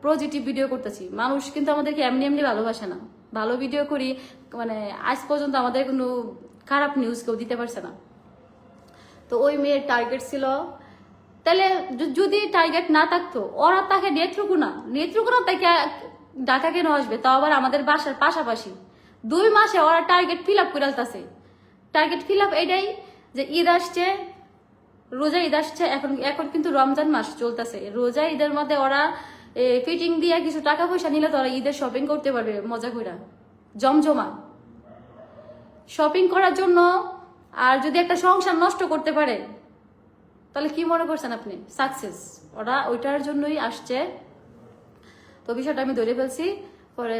পজিটিভ ভিডিও করতেছি। মানুষ কিন্তু আমাদেরকে এমনি এমনি ভালোবাসে না, ভালো ভিডিও করি। মানে আজ পর্যন্ত আমাদের কোনো খারাপ নিউজ কেউ দিতে পারছে না। তো ওই মেয়ের টার্গেট ছিল, তাহলে যদি টার্গেট না থাকতো ওরা তাকে নেত্রকোনা তাকে ঢাকা কেন আসবে, তাও আবার আমাদের বাসার পাশাপাশি। 2 মাসে ওরা টার্গেট ফিল আপ করে আলতাছে। টার্গেট ফিল আপ এটাই যে ঈদ আসছে, রোজা ঈদ আসছে, এখন কিন্তু রমজান মাস চলতেছে। রোজা ঈদের মধ্যে ওরা ফিটিং দিয়ে কিছু টাকা পয়সা নিলে তো ওরা ঈদের শপিং করতে পারবে মজা করে, জমজমা শপিং করার জন্য। আর যদি একটা সংসার নষ্ট করতে পারে তাহলে কি মনে করছেন আপনি? সাকসেস। ওরা ওইটার জন্যই আসছে। তো বিষয়টা আমি ধরে ফেলছি। পরে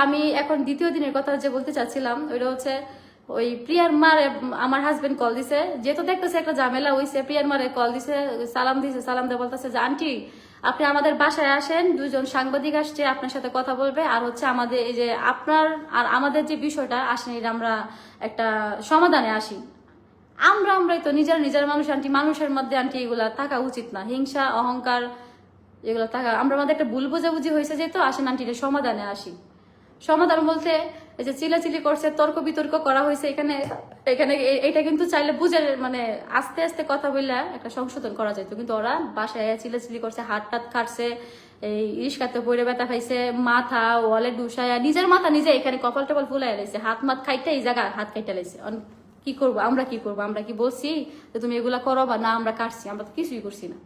আমি এখন দ্বিতীয় দিনের কথা যে বলতে চাচ্ছিলাম ওইটা হচ্ছে ওই প্রিয়ার মারে আমার হাজবেন্ড কল দিছে, যেহেতু দেখতেছে একটা ঝামেলা হয়েছে। প্রিয়ার মারে কল দিছে, সালাম দিয়ে বলতেছে যে আন্টি আপনি আমাদের বাসায় আসেন, 2 জন সাংবাদিক আসছে আপনার সাথে কথা বলবে। আর হচ্ছে আমাদের এই যে আপনার আর আমাদের যে বিষয়টা আসেন, এটা আমরা একটা সমাধানে আসি। আমরাই তো নিজের মানুষ আন্টি, মানুষের মধ্যে আন্টি এগুলা থাকা উচিত না, হিংসা অহংকার এগুলো থাকা। আমরা আমাদের একটা ভুল বোঝাবুঝি হয়েছে, যেহেতু আসেন আন্টি এটা সমাধানে আসি। সমাধান বলতে এই যে চিলাচিলি করছে, তর্ক বিতর্ক করা হয়েছে এখানে এখানে এটা কিন্তু চাইলে বুঝে মানে আস্তে আস্তে কথা বললে একটা সংশোধন করা যেত, কিন্তু ওরা বাসায় চিলাচিলি করছে, হাত টাত কাটছে, এই রিস্কাতে পড়ে ব্যথা খাইছে, মাথা ওয়ালে ডুসায়, নিজের মাথা নিজে এখানে কপাল টপাল ফুলাই লাইছে, হাত মাত খাইতে এই জায়গা হাত খাইতে লাইছে। কি করবো আমরা, কি করবো আমরা, কি বলছি যে তুমি এগুলা করো বা না, আমরা কাটছি, আমরা তো কিছুই করছি না।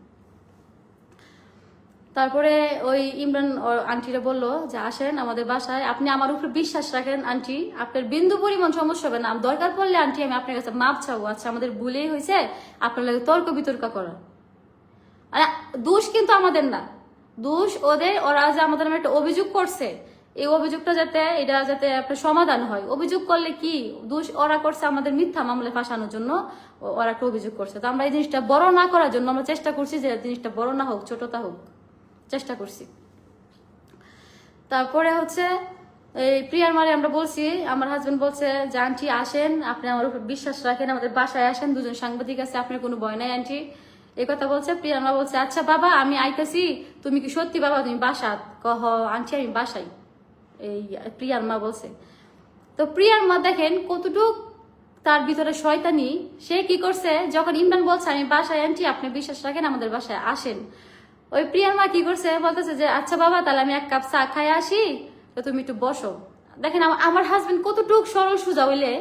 তারপরে ওই ইমরান আন্টিরা বললো যে আসেন আমাদের বাসায়, আপনি আমার উপরে বিশ্বাস রাখেন আন্টি, আপনার বিন্দু পরিমাণ সমস্যা হবে না, দরকার পড়লে আন্টি আমি আপনার কাছে মাপ চাবো, আচ্ছা আমাদের ভুলেই হয়েছে, আপনার লাগে তর্ক বিতর্ক করা। আর দোষ কিন্তু আমাদের না, দোষ ওদের, ওরা যে আমাদের নামে একটা অভিযোগ করছে, এই অভিযোগটা যাতে এটা যাতে আপনার সমাধান হয়। অভিযোগ করলে কি দোষ ওরা করছে, আমাদের মিথ্যা মামলায় ফাঁসানোর জন্য ওরা একটা অভিযোগ করছে। তো আমরা এই জিনিসটা বড় না করার জন্য আমরা চেষ্টা করছি যে জিনিসটা বড় না হোক, ছোটটা হোক, চেষ্টা করছি। তারপরে হচ্ছে এই প্রিয়ার মারে আমরা বলছি, আমার হাজবেন্ড বলছে যে আন্টি আসেন, আপনি আমার উপর বিশ্বাস রাখেন, আমাদের বাসায় আসেন, দুজন সাংবাদিক আছে, আপনার কোনো ভয় নাই আন্টি, এই কথা বলছে। প্রিয়ার মা বলছে আচ্ছা বাবা আমি আইতেছি, তুমি কি সত্যি বাবা তুমি বাসাত? কহ আন্টি আমি বাসাই, এই প্রিয়ার মা বলছে। তো প্রিয়ার মা দেখেন কতটুক তার ভিতরে শয়তানি, সে কি করছে, যখন ইমরান বলছে আমি বাসায় আন্টি আপনি বিশ্বাস রাখেন আমাদের বাসায় আসেন, ওই প্রিয়ার মা কি করছে বলতেছে যে আচ্ছা বাবা তাহলে আমি এক কাপ চা খাই আসি, তো তুমি একটু বসো। দেখেন আমার হাজবেন্ড কতটুক সরল সোজা হইলে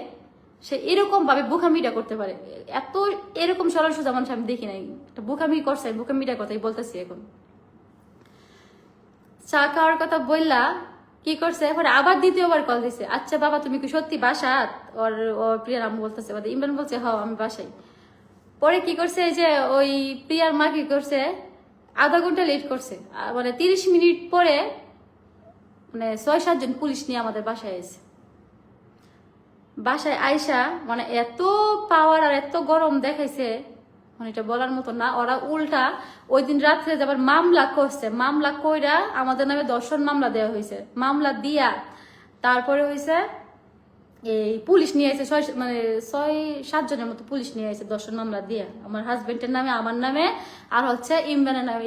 সে এরকম ভাবে বোকামিটা করতে পারে, এত এরকম সরল সোজা মানুষ আমি দেখি নাই, একটা বোকামি করছে, বোকামিটার কথাই বলতেছি। এখন চা খাওয়ার কথা বললা কি করছে, এরপরে আবার দ্বিতীয়বার কল দিছে, আচ্ছা বাবা তুমি কি সত্যি বাসাত? ওর প্রিয়ার আম্মু বলতেছে, ইমরান বলছে হ আমি বাসাই। পরে কি করছে, এই যে ওই প্রিয়ার মা কি করছে, আধা ঘন্টা লেট করছে, মানে 30 মিনিট পরে মানে 6-7 জন পুলিশ নিয়ে আমাদের বাসায় এসে, বাসায় আইসা মানে এত পাওয়ার আর এত গরম দেখাইছে মানে এটা বলার মতো না। ওরা উল্টা ওই দিন রাত্রে আবার মামলা করছে, মামলা কইরা আমাদের নামে দর্শন মামলা দেওয়া হয়েছে, মামলা দিয়া তারপরে হয়েছে এই পুলিশ নিয়ে এসে মানে 6-7 জনের মতো পুলিশ নিয়ে এসে দর্শন মামলা দিয়ে আমার হাজবেন্ডের নামে, আমার নামে, আর হচ্ছে ইমরানের নামে,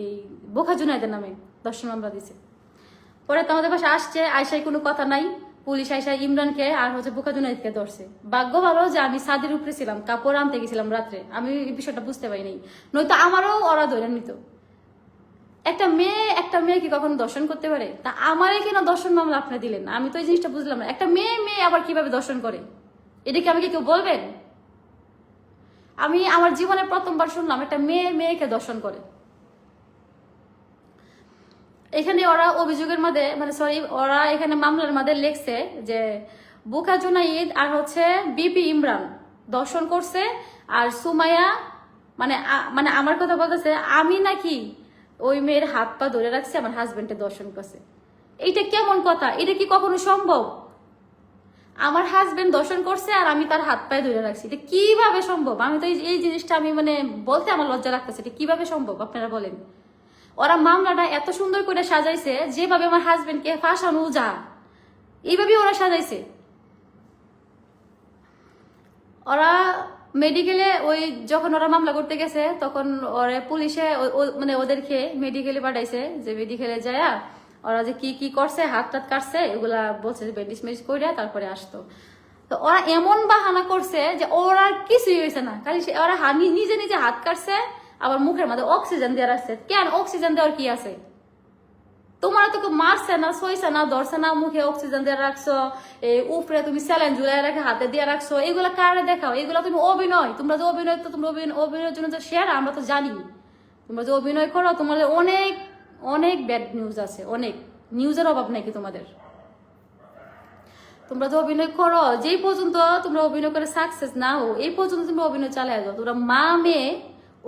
এই বোখা জুনাইদের নামে দর্শন মামলা দিছে। পরে তো আমাদের পাশে আসছে, আয়সায় কোনো কথা নাই, পুলিশ আয়সা ইমরানকে আর হচ্ছে বোখা জুনাইদকে ধরছে। ভাগ্য ভালো যে আমি ছাদের উপরে ছিলাম, কাপড় আনতে গেছিলাম রাত্রে, আমি এই বিষয়টা বুঝতে পারি নাই, নয়তো আমারও ওরা ধরে নিত। একটা মেয়ে কি কখনো দর্শন করতে পারে? তা আমারে কেন দর্শন মামলা আপনি দিলেন? আমি তো এই জিনিসটা বুঝলাম না, একটা মেয়ে আবার কিভাবে দর্শন করে, এটা কি আমাকে কেউ বলবেন? আমি আমার জীবনে প্রথমবার শুনলাম একটা মেয়েকে দর্শন করে। এখানে ওরা অভিযোগের মধ্যে মানে সরি ওরা এখানে মামলার মধ্যে লেখছে যে বুকা জুনাইদ আর হচ্ছে বিপি ইমরান দর্শন করছে, আর সুমাইয়া মানে মানে আমার কথা বলতেছে আমি নাকি ওই মেয়ের হাত পা ধরে রাখছি, আমার হাজবেন্ডের দর্শন করছে। এইটা কেমন কথা? এটা কি কখনো সম্ভব? আমার হাজবেন্ড দর্শন করছে আর আমি তার হাত পায়ে ধরে রাখছি, এটা কিভাবে সম্ভব? আমি তো এই জিনিসটা আমি মানে বলতে আমার লজ্জা লাগতেছে, এটা কিভাবে সম্ভব আপনারা বলেন? ওরা মামলাটা এত সুন্দর করে সাজাইছে, যেভাবে আমার হাজবেন্ডকে ফাঁসানো যা এইভাবেই ওরা সাজাইছে। ওরা মেডিকেলে ওই যখন ওরা মামলা করতে গেছে তখন ওরা পুলিশে মানে ওদেরকে মেডিকেলে পাঠাইছে, যে মেডিকেলে যায় ওরা যে কি করছে, হাত টাত কাটছে এগুলা বলছে যে ব্যান্ডেজ ম্যান্ডেজ করে তারপরে আসতো। তো ওরা এমন বাহানা করছে যে ওরা কিছুই হয়েছে না, খালি ওরা নিজে হাত কাটছে, আবার মুখের মধ্যে অক্সিজেন দিয়ে রাখছে। কেন অক্সিজেন দেওয়ার কি আছে? তোমার তো মারছে না, সইছে না, ধরছে না, মুখে অক্সিজেন দিয়ে রাখছো, এই উপরে তুমি স্যালাইন ঝুলাই রাখে হাতে দিয়ে রাখছো, এগুলা কারে দেখাও? এগুলা তুমি অভিনয়, তোমরা যে অভিনয়, তো তোমরা অভিনয়ের জন্য যে শেয়ার আমরা তো জানি, তোমরা যে অভিনয় করো তোমাদের অনেক অনেক ব্যাড নিউজ আছে, অনেক নিউজের অভাব নাকি তোমাদের? তোমরা যে অভিনয় করো, যেই পর্যন্ত তোমরা অভিনয় করে সাকসেস না হো এই পর্যন্ত তোমরা অভিনয় চালিয়ে যাও। তোমরা মা মেয়ে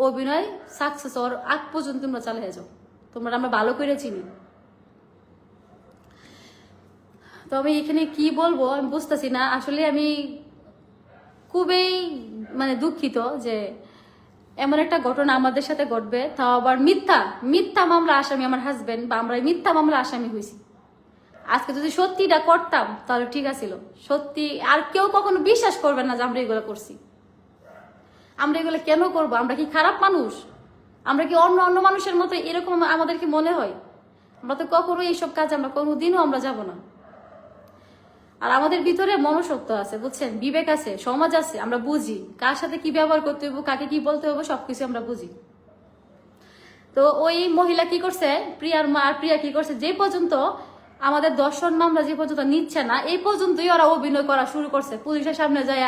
অভিনয় সাকসেস হওয়ার আগ পর্যন্ত তোমরা চালিয়ে যাও, তোমরা আমরা ভালো করে চিনি। তো আমি এখানে কি বলবো আমি বুঝতেছি না আসলে। আমি খুবই মানে দুঃখিত যে এমন একটা ঘটনা আমাদের সাথে ঘটবে, তাও আবার মিথ্যা মামলা আসামি আমার হাজবেন্ড, বা আমরা মিথ্যা মামলা আসামি হয়েছি। আজকে যদি সত্যিটা করতাম তাহলে ঠিক আছিল, সত্যি আর কেউ কখনো বিশ্বাস করবে না যে আমরা এগুলো করছি। আমরা এগুলো কেন করবো? আমরা কি খারাপ মানুষ? আমরা কি অন্য মানুষের মতো এরকম আমাদের কি মনে হয়? আমরা তো কখনো এইসব কাজ আমরা কোনোদিনও আমরা যাব না। আর আমাদের ভিতরে মনুষ্যত্ব আছে, বুঝছেন, বিবেক আছে, সমাজ আছে, আমরা বুঝি কার সাথে কি ব্যবহার করতে হইব, কাকে কি বলতে হইব, সবকিছু আমরা বুঝি। তো ওই মহিলা কি করছে, প্রিয়ার মা আর প্রিয়া কি করছে, যে পর্যন্ত আমাদের দর্শন মামলা যে পর্যন্ত নিচ্ছে না, এই পর্যন্তই ওরা অভিনয় করা শুরু করছে। পুলিশের সামনে যায়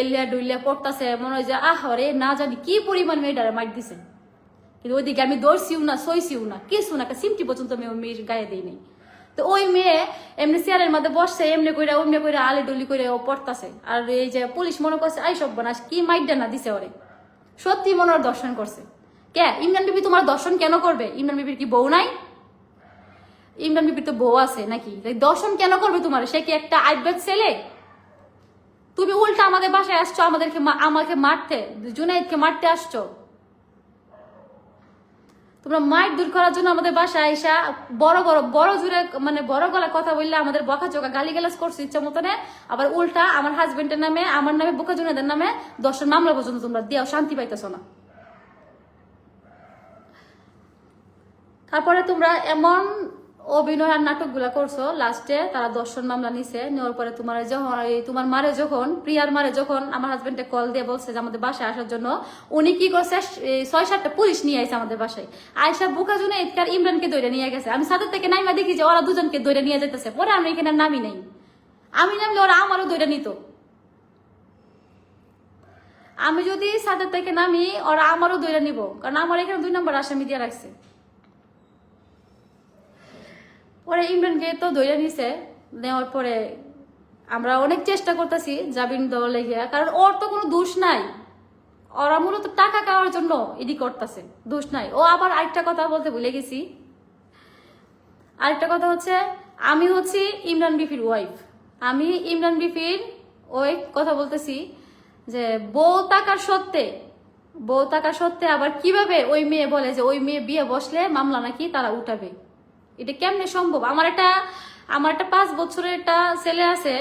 এলিয়া ডুইলিয়া পড়তাছে, মনে হয় যে রে না জানি কি পরিমাণ মেয়েটারে মার দিছে, কিন্তু ওইদিকে আমি দৌড়ছিও না, সইছিও না, কিছু না, সিমটি পর্যন্ত আমি ওই মেয়ের গায়ে দিই নাই। তো ওই মেয়ে এমনি চেয়ারের মধ্যে বসছে, এমনি করে অমনি করে আলে ডলি করে ও পড়তাছে। আর এই যে পুলিশ মনে করছে আই সব বানাস কি মাইডা না দিছে ওরে, সত্যি মনে ওর দর্শন করছে। কে ইমরান বিবি তোমার দর্শন কেন করবে? ইমরান বিবির কি বউ নাই? ইমরান বিবির তো বউ আছে নাকি, দর্শন কেন করবে তোমার? সে কি একটা আইব্যাক ছেলে? তুমি উল্টা আমাদের বাসায় আসছো, আমাকে মারতে, জুনাইদকে মারতে আসছো। তোমরা মাইক দূর করার জন্য আমাদের বাসায় আইসা বড় জোরে মানে বড় গলা কথা বললে আমাদের বকা চোকা গালি গালাজ করছো ইচ্ছা মতনে। আবার উল্টা আমার হাজবেন্ডের নামে, আমার নামে, বোকা জুনাইদের নামে দর্শন মামলা পর্যন্ত তোমরা দিয়াও শান্তি পাইতেছ না। তারপরে তোমরা এমন অভিনয় আর নাটকগুলা করছো, লাস্টে তারা দর্শন মামলা নিছে। নেওয়ার পরে তোমার মারে যখন, প্রিয়ার মারে যখন আমার হাজবেন্ডে কল দিয়ে বলছে যে আমাদের বাসায় আসার জন্য, উনি কি করছে, 6-7টা পুলিশ নিয়ে আইছে আমাদের বাসায়। আয়সা বুকা জুনে ইতকার ইমরানকে দৌড়ে নিয়ে গেছে। আমি সাদের থেকে নাইমা দেখি যে ওরা দুজনকে দৌড়ে নিয়ে যেতেছে। পরে আমি এখানে নামি নাই, আমি নামলে ওরা আমারও দৌড়ে নিত। আমি যদি সাদের থেকে নামি ওরা আমারও দৌড়ে নিব, কারণ আমার এখানে 2 নম্বর আসামি দিয়ে রাখছে। পরে ইমরানকে তো ধরে নিছে। নেওয়ার পরে আমরা অনেক চেষ্টা করতেছি জামিন দেওয়ার লেগে, কারণ ওর তো কোনো দোষ নাই, ওরা মূলত টাকা খাওয়ার জন্য এডি করতেছে, দোষ নাই। ও আবার আরেকটা কথা বলতে ভুলে গেছি, আরেকটা কথা হচ্ছে আমি হচ্ছি ইমরান বিপির ওয়াইফ, আমি ইমরান বিপির ওই কথা বলতেছি যে বউ থাকার সত্ত্বে আবার কিভাবে ওই মেয়ে বলে যে ওই মেয়ে বিয়ে বসলে মামলা নাকি তারা উঠাবে। এটা কেমনে সম্ভব? আমার একটা 5 বছরের একটা ছেলে আছে,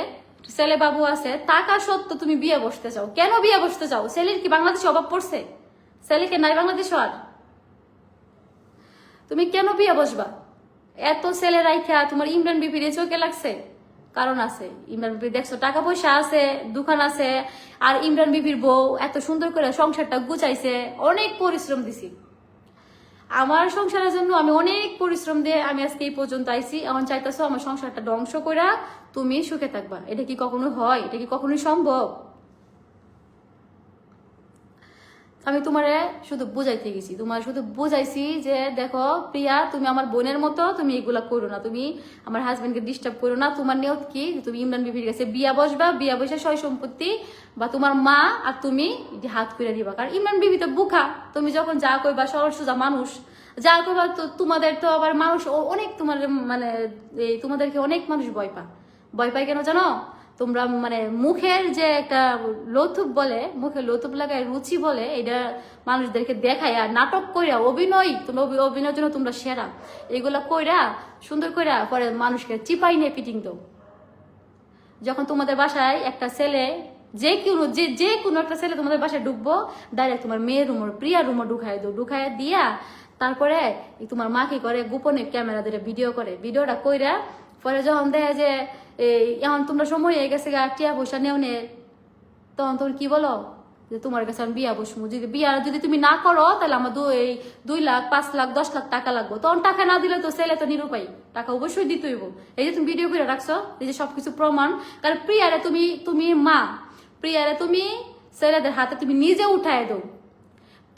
ছেলে বাবু আছে, টাকা সত্ত্বেও তুমি বিয়ে বসতে চাও। কেন বিয়ে বসতে চাও? ছেলের কি বাংলাদেশে অভাব পড়ছে? ছেলেকে নাই বাংলাদেশ আর তুমি কেন বিয়ে বসবা? এত ছেলে রাইখা তোমার ইমরান বিপির চোখে লাগছে, কারণ আছে। ইমরান বিপি দেখছো টাকা পয়সা আছে, দোকান আছে, আর ইমরান বিপির বউ এত সুন্দর করে সংসারটা গুছাইছে, অনেক পরিশ্রম দিছি। আমার সংসারের জন্য আমি অনেক পরিশ্রম দিয়ে আমি আজকে এই পর্যন্ত আইছি। এখন চাইতেছো আমার সংসারটা ধ্বংস করে তুমি সুখে থাকবা। এটা কি কখনো হয়? এটা কি কখনোই সম্ভব? আমি তোমারে শুধু বুঝাইতে গেছি, তোমার শুধু বুঝাইছি যে দেখো প্রিয়া, তুমি আমার বোনের মতো, তুমি এগুলা করো না, তুমি আমার হাজবেন্ডকে ডিস্টার্ব করো না। তোমার নিয়ত কি? তুমি ইমরান বিবির কাছে বিয়া বসবা, বিয়া বসে সয় সম্পত্তি বা তোমার মা আর তুমি হাত করে দিবা। কারণ ইমরান বিবি তো বুখা, তুমি যখন যা কইবা সরল সোজা মানুষ, যা কইবা তো তোমাদের তো আবার মানুষ অনেক, তোমার মানে তোমাদেরকে অনেক মানুষ ভয় পায় কেন জানো? তোমরা মানে মুখের যে একটা লৌতুপ বলে, মুখে লৌতুপ লাগায় রুচি বলে, এটা মানুষদেরকে দেখায় আর নাটক কইরা অভিনয়, তোমরা অভিনয়ের জন্য তোমরা সেরা, এগুলা কইরা সুন্দর কইরা পরে মানুষকে চিপাই নিয়ে পিটিং দাও। যখন তোমাদের বাসায় একটা ছেলে, যে কোনো একটা ছেলে তোমাদের বাসায় ঢুকবো, ডাইরেক্ট তোমার মেয়ের রুমর, প্রিয়া রুমর ঢুকাই দিয়া তারপরে তোমার মা কি করে, গোপনে ক্যামেরা ধরে ভিডিও করে, ভিডিওটা কইরা পরে যখন দেখে যে এখন তোমরা সময় হয়ে গেছে টিয়া পয়সা নেও নে, তখন তোর কি বলো যে তোমার কাছে আমি বিয়া বসবো, যদি তুমি না করো তাহলে আমার 2 লাখ 5 লাখ 10 লাখ টাকা লাগবে। তখন টাকা না দিলে তো ছেলে তো নিরুপায়, টাকা অবশ্যই দিতে হইব। এই যে তুমি ভিডিও করে রাখছো, এই যে সবকিছু প্রমাণ। কারণ প্রিয়ারে তুমি মা, প্রিয়ারে তুমি ছেলেদের হাতে তুমি নিজে উঠায় দাও,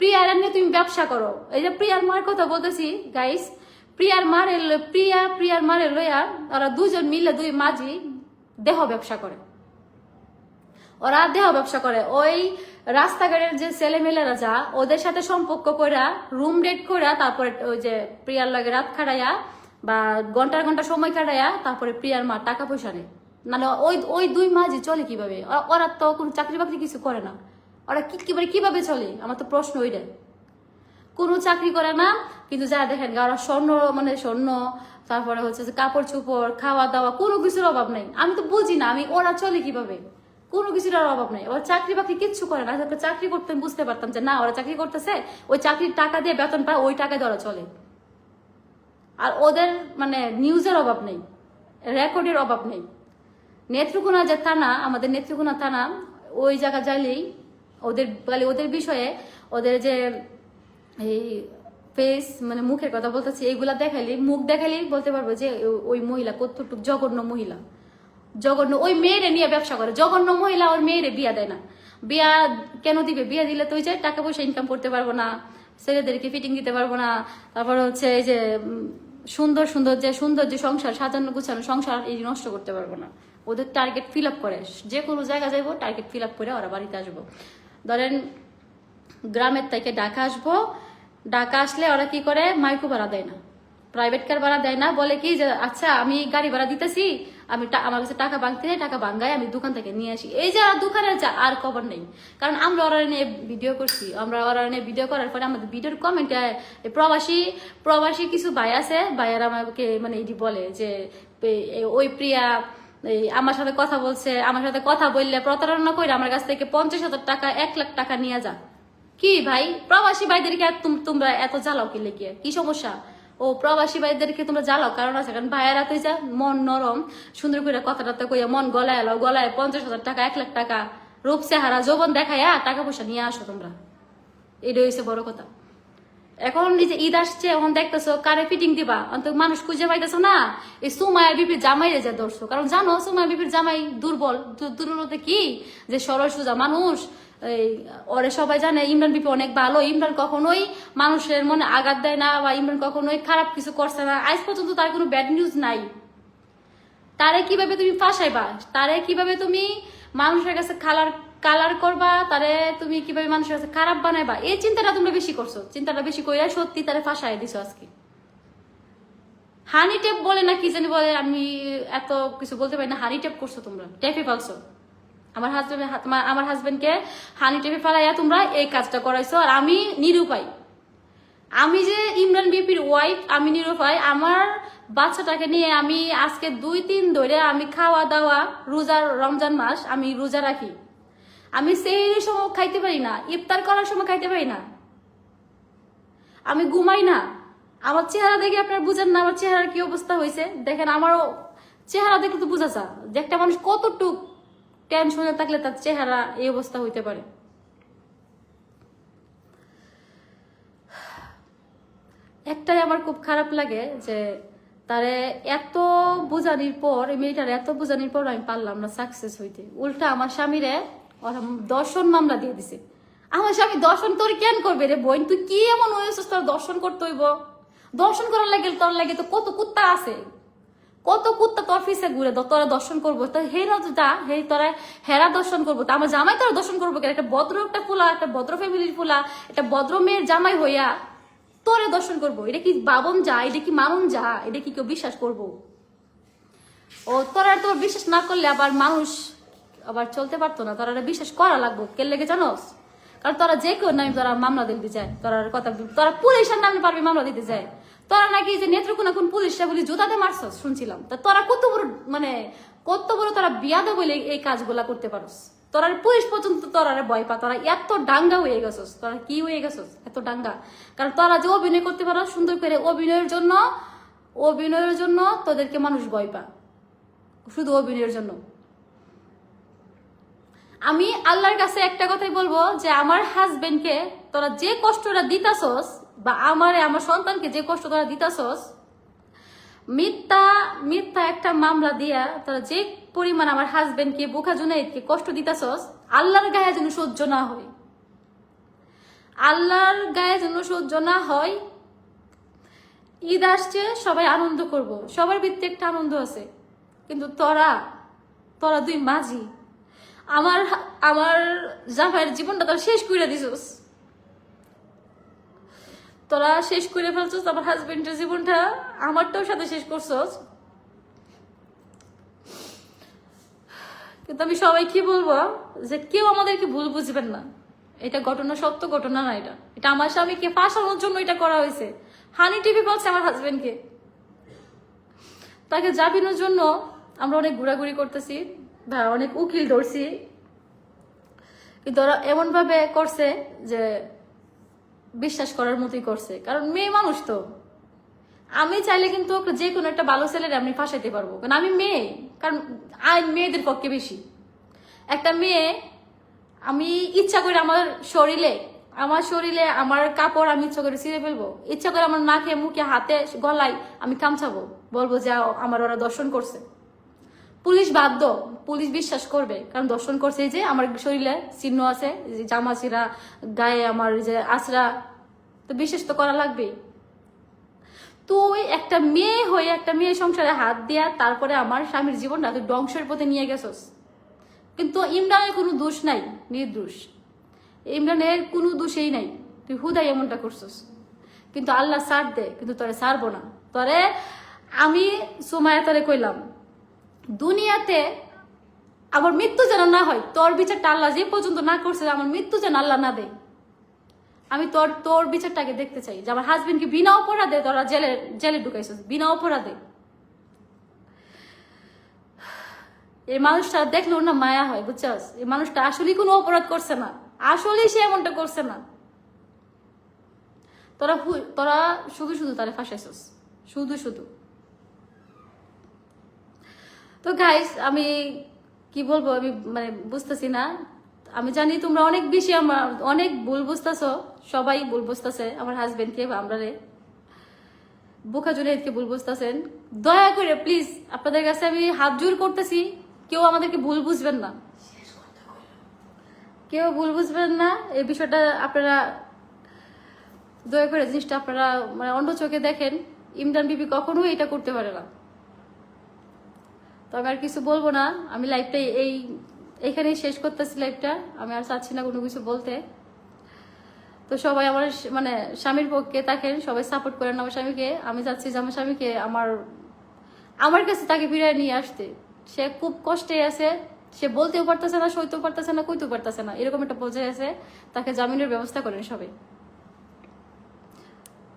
প্রিয়ারে নিয়ে তুমি ব্যবসা করো। এই যে প্রিয়ার মার কথা বলতেছি গাইস, প্রিয়ার মারে লইয়া ওরা দুজন মিলে, 2 মাঝি দেহ ব্যবসা করে, ওরা দেহ ব্যবসা করে। ওই রাস্তাঘাটের যে ছেলেমেয়েরা যা ওদের সাথে সম্পর্ক কইরা, রুম রেট কইরা, তারপরে ওই যে প্রিয়ার লাগে রাত খাটাইয়া বা ঘন্টার ঘন্টা সময় কাটাইয়া তারপরে প্রিয়ার মা টাকা পয়সা নেয়। মানে ওই 2 মাঝি চলে কিভাবে? ওরা তো কোনো চাকরি বাকরি কিছু করে না, ওরা কিভাবে চলে? আমার তো প্রশ্ন ওইটাই। কোনো চাকরি করে না, কিন্তু যা দেখেন ওরা স্বর্ণ, তারপরে হচ্ছে যে কাপড় চোপড়, খাওয়া দাওয়া, কোনো কিছুর অভাব নাই। আমি তো বুঝি না ওরা চলে কিভাবে, কোনো কিছুর অভাব নাই। ওরা চাকরি বাকরি কিচ্ছু করে না। চাকরি করতে বুঝতে পারতাম যে না ওরা চাকরি করতেছে, ওই চাকরির টাকা দিয়ে বেতন পায়, ওই টাকা দিয়ে ওরা চলে। আর ওদের মানে নিউজের অভাব নেই, রেকর্ডের অভাব নেই, নেত্রকোনা যে থানা, আমাদের নেত্রকোনা থানা, ওই জায়গা যাইলেই ওদের বিষয়ে ওদের যে এই ফেস মানে মুখের কথা বলতেছি, এইগুলা দেখাইলে মুখ দেখাইলেই বলতে পারবো যে ওই মহিলা কতটুকু জঘন্য মহিলা। জঘন্য, ওই মেয়েরে নিয়ে ব্যবসা করে। জঘন্য মহিলা ওর মেয়েরে বিয়া দেয় না। বিয়া কেন দিবে? বিয়া দিলে তো ওই যে টাকা পয়সা ইনকাম করতে পারবো না, ছেলেদেরকে ফিটিং দিতে পারবো না, তারপর হচ্ছে এই যে সুন্দর যে সংসার, সাজানো গুছানো সংসার এই নষ্ট করতে পারবো না। ওদের টার্গেট ফিল আপ করে, যে কোনো জায়গা যাইবো টার্গেট ফিল আপ করে ওরা বাড়িতে আসবো। ধরেন গ্রামের থেকে ঢাকা আসবো, ঢাকা আসলে ওরা কি করে, মাইক্রো ভাড়া দেয় না, প্রাইভেট কার ভাড়া দেয় না, বলে কি যে আচ্ছা আমি গাড়ি ভাড়া দিতেছি, আমার কাছে টাকা ভাঙতে নেই, টাকা ভাঙ্গায় আমি দোকান থেকে নিয়ে আসি। এই যে দোকানে আর খবর নেই, কারণ আমরা ওরা নিয়ে ভিডিও করছি। আমরা ওরা নিয়ে ভিডিও করার পরে আমাদের ভিডিওর কমেন্টে প্রবাসী কিছু ভাই আছে, ভাইয়ারা আমাকে মানে এটি বলে যে ওই প্রিয়া আমার সাথে কথা বলছে, আমার সাথে কথা বললে প্রতারণা করে আমার কাছ থেকে 50,000 টাকা 1 লাখ টাকা নিয়ে যা। কি ভাই, প্রবাসী ভাইদেরকে তোমরা এত জ্বালাও কি লেগে? কি সমস্যা? ও প্রবাসী ভাইদেরকে তোমরা জ্বালাও কারণ আছে, কারণ ভাইয়ারা তো যা মন নরম, সুন্দর করে কথাটা কইয়া মন গলায় এলো, গলায় 50,000 টাকা 1 লাখ টাকা রূপ চেহারা যৌবন দেখাইয়া টাকা পয়সা নিয়ে আসো তোমরা। এটা হয়েছে বড় কথা। এখন এই যে ঈদ আসছে, এখন দেখতেছো কারে ফিটিং দিবা, অন্তত মানুষ খুঁজে পাইতেছো না। এই সুমায়া বিপির জামাই যে ধরছো, কারণ জানো সুমায়া বিপির জামাই দুর্বল। দুর্বলতে কি যে সরল সোজা মানুষ, ওরে সবাই জানে ইমরান বিপি অনেক ভালো। ইমরান কখনোই মানুষের মনে আঘাত দেয় না, বা ইমরান কখনোই খারাপ কিছু করছে না। আজ পর্যন্ত তার কোনো ব্যাড নিউজ নাই। তারে কিভাবে তুমি ফাঁসাইবা, তারে কিভাবে তুমি মানুষের কাছে কালার করবা, তারে তুমি কিভাবে মানুষের কাছে খারাপ বানাইবা, এই চিন্তাটা তোমরা বেশি করছো। চিন্তাটা বেশি করে সত্যি তারে ফাঁসাই দিছো আজকে। হানি টেপ বলে না কি জানি বলে, আমি এত কিছু বলতে পারি না। হানি টেপ করছো তোমরা, টেপে পালছো আমার হাজবেন্ডকে হানি টেপে ফেলাইয়া তোমরা এই কাজটা করাইছো। আর আমি নিরুপায়, আমি যে ইমরান বিপির ওয়াইফ, আমি নিরুপায়। আমার বাচ্চাটাকে নিয়ে আমি আজকে 2-3 ধরে আমি খাওয়া দাওয়া, রমজান মাস আমি রোজা রাখি। আমি সেহরির সময় খাইতে পারি না, ইফতার করার সময় খাইতে পারি না, আমি ঘুমাই না। আমার চেহারা দেখে আপনারা বুঝেন না আমার চেহারার কি অবস্থা হয়েছে। দেখেন আমারও চেহারা দেখলে তো বোঝা যায় যে একটা মানুষ কতটুক টেনশনে থাকলে তার চেহারা এই অবস্থা হইতে পারে। একটাই আমার খুব খারাপ লাগে যে তারে এত বোঝানির পর, এই মেয়েটার এত বোঝানির পর আমি পারলাম না সাকসেস হইতে। উল্টা আমার স্বামীরে ওরা দর্শন মামলা দিয়ে দিছে। আমার স্বামী দর্শন তোর কেন করবে রে বোন? তুই কি এমন হয়েছিস তোর দর্শন করতে হইব? দর্শন করার লাগে তোর লাগে তো কত কুত্তা আছে, কত কুত্তা তোর ফিসে ঘুরে তোরা দর্শন করবো। তা হেরা যা হে তোরা হেরা দর্শন করবো, তা আমার জামাই তোরা দর্শন করবো কেন? একটা ভদ্র একটা ফুলা, একটা ভদ্র ফ্যামিলির ফুলা, একটা ভদ্র মেয়ের জামাই হইয়া তোরে দর্শন করবো? এটা কি বাবন যা? এটা কি মামুন যা? এটা কি কেউ বিশ্বাস করবো? ও তোরা তোর বিশ্বাস না করলে আবার মানুষ আবার চলতে পারতো না। তোরা বিশ্বাস করা লাগবো। কে লেগে জানোস? কারণ তোরা যে কেউ নামে তোরা মামলা দিতে যায়, তোরা কথা তোরা পুলিশের নামে পারবি মামলা দিতে যায়। তোরা নাকি যে নেত্রকোনা কোন পুলিশটা বলি জুতাতে মারছস শুনছিলাম। তা তোরা কত বড় তোরা বিয়াদে বলে এই কাজগুলা করতে পারস? তোরা পুলিশ পর্যন্ত তোরা ভয় পা। তোরা এত ডাঙ্গা হয়ে গেছস। তোরা কি হয়ে গেছস এত ডাঙ্গা? কারণ তোরা যে অভিনয় করতে পারো সুন্দর করে, অভিনয়ের জন্য তোদেরকে মানুষ ভয় পা, শুধু অভিনয়ের জন্য। আমি আল্লাহর কাছে একটা কথাই বলবো যে আমার হাজবেন্ডকে তোরা যে কষ্টটা দিতাছস, বা আমার সন্তানকে যে কষ্ট তোরা দিতাছস, মিথ্যা একটা মামলা দিয়া তোরা যে পরিমাণ আমার হাজবেন্ডকে বুকা জুনাইদকে কষ্ট দিতাছস, আল্লাহর গায়ে যেন সহ্য না হয়। আল্লাহর গায়ে যেন সহ্য না হয়। ঈদ আসছে, সবাই আনন্দ করব, সবার ভিত্তি একটা আনন্দ আছে, কিন্তু তোরা দুই মাঝি আমার জামাইয়ের জীবনটা তোরা শেষ করে দিছস। তোরা শেষ করে ফেলছস আমার হাজবেন্ডের জীবনটা, আমারটাও সাথে শেষ করছস। কিন্তু আমি সবাই কি বলবো যে কেউ আমাদেরকে ভুল বুঝবেন না। এটা ঘটনা, সত্য ঘটনা না। এটা আমার স্বামীকে ফাঁসানোর জন্য এটা করা হয়েছে। হানি টিভি বলছে আমার হাজবেন্ডকে, তাকে জামিনের জন্য আমরা অনেক ঘোরাঘুরি করতেছি, অনেক উকিল ধরছি, কিন্তু ওরা এমন ভাবে করছে যে বিশ্বাস করার মতোই করছে। কারণ মেয়ে মানুষ তো, আমি চাইলে কিন্তু যে কোনো একটা ভালো ছেলের আমি ফাঁসাইতে পারবো, কারণ আমি মেয়ে। কারণ আইন মেয়েদের পক্ষে বেশি। একটা মেয়ে, আমি ইচ্ছা করে আমার শরীরে আমার কাপড় আমি ইচ্ছা করে ছিঁড়ে ফেলবো, ইচ্ছা করে আমার নাকে মুখে হাতে গলায় আমি কামছাবো, বলবো যে আমার ওরা দর্শন করছে। পুলিশ বাধ্য, পুলিশ বিশ্বাস করবে, কারণ দর্শন করছে। এই যে আমার শরীরে চিহ্ন আছে, জামা চিরা, গায়ে আমার যে আঁচড়া, তো বিশ্বাস তো করা লাগবেই। তুই একটা মেয়ে হয়ে একটা মেয়ে সংসারে হাত দিয়া তারপরে আমার স্বামীর জীবনটা তুই ধ্বংসের পথে নিয়ে গেছস। কিন্তু ইমরানের কোনো দোষ নাই, নির্দোষ। ইমরানের কোনো দোষেই নাই, তুই হুদাই এমনটা করছস। কিন্তু আল্লাহ ছাড় দে, কিন্তু তোরে ছাড়বো না। তোরে আমি সুমায়া তোরে কইলাম, দুনিয়াতে আমার মৃত্যু যেন না হয়, তোর বিচারটা আল্লাহ যে পর্যন্ত না করছে, আমার মৃত্যু যেন আল্লাহ না দেয়। আমি তোর বিচারটাকে দেখতে চাই, যে আমার হাজবেন্ডকে বিনা অপরাধে তোরা জেলে ঢুকাইছিস, বিনা অপরাধে। এই মানুষটা দেখলেও না মায়া হয়, বুঝছস? এই মানুষটা আসলেই কোনো অপরাধ করছে না, আসলেই সে এমনটা করছে না। তোরা শুধু শুধু তারে ফাঁসাইছিস, শুধু শুধু। তো গাইস, আমি কি বলবো, আমি মানে বুঝতেছি না। আমি জানি তোমরা অনেক বেশি আমার অনেক ভুল বুঝতেছো, সবাই ভুল বুঝতেছে, আমার হাজবেন্ডকে বা আমরা বোকা জুনাইদকে ভুল বুঝতেছেন। দয়া করে প্লিজ আপনাদের কাছে আমি হাত জোর করতেছি, কেউ আমাদেরকে ভুল বুঝবেন না, কেউ ভুল বুঝবেন না। এই বিষয়টা আপনারা দয়া করে জিনিসটা আপনারা মানে অন্য চোখে দেখেন। ইমরান বিবি কখনোই এটা করতে পারে না। তো আমি আর কিছু বলবো না, আমি লাইভটা এইখানেই শেষ করতেছি লাইভটা। আমি আর চাচ্ছি না কোনো কিছু বলতে। তো সবাই আমার মানে স্বামীর পক্ষে থাকেন, সবাই সাপোর্ট করেন আমার স্বামীকে। আমি চাচ্ছি যে আমার স্বামীকে আমার কাছে তাকে ফিরিয়ে নিয়ে আসতে। সে খুব কষ্টে আছে, সে বলতেও পারতেছে না, সইতেও পারতেছে না, কইতেও পারতেছে না, এরকম একটা পর্যায়ে আছে। তাকে জামিনের ব্যবস্থা করেন সবাই।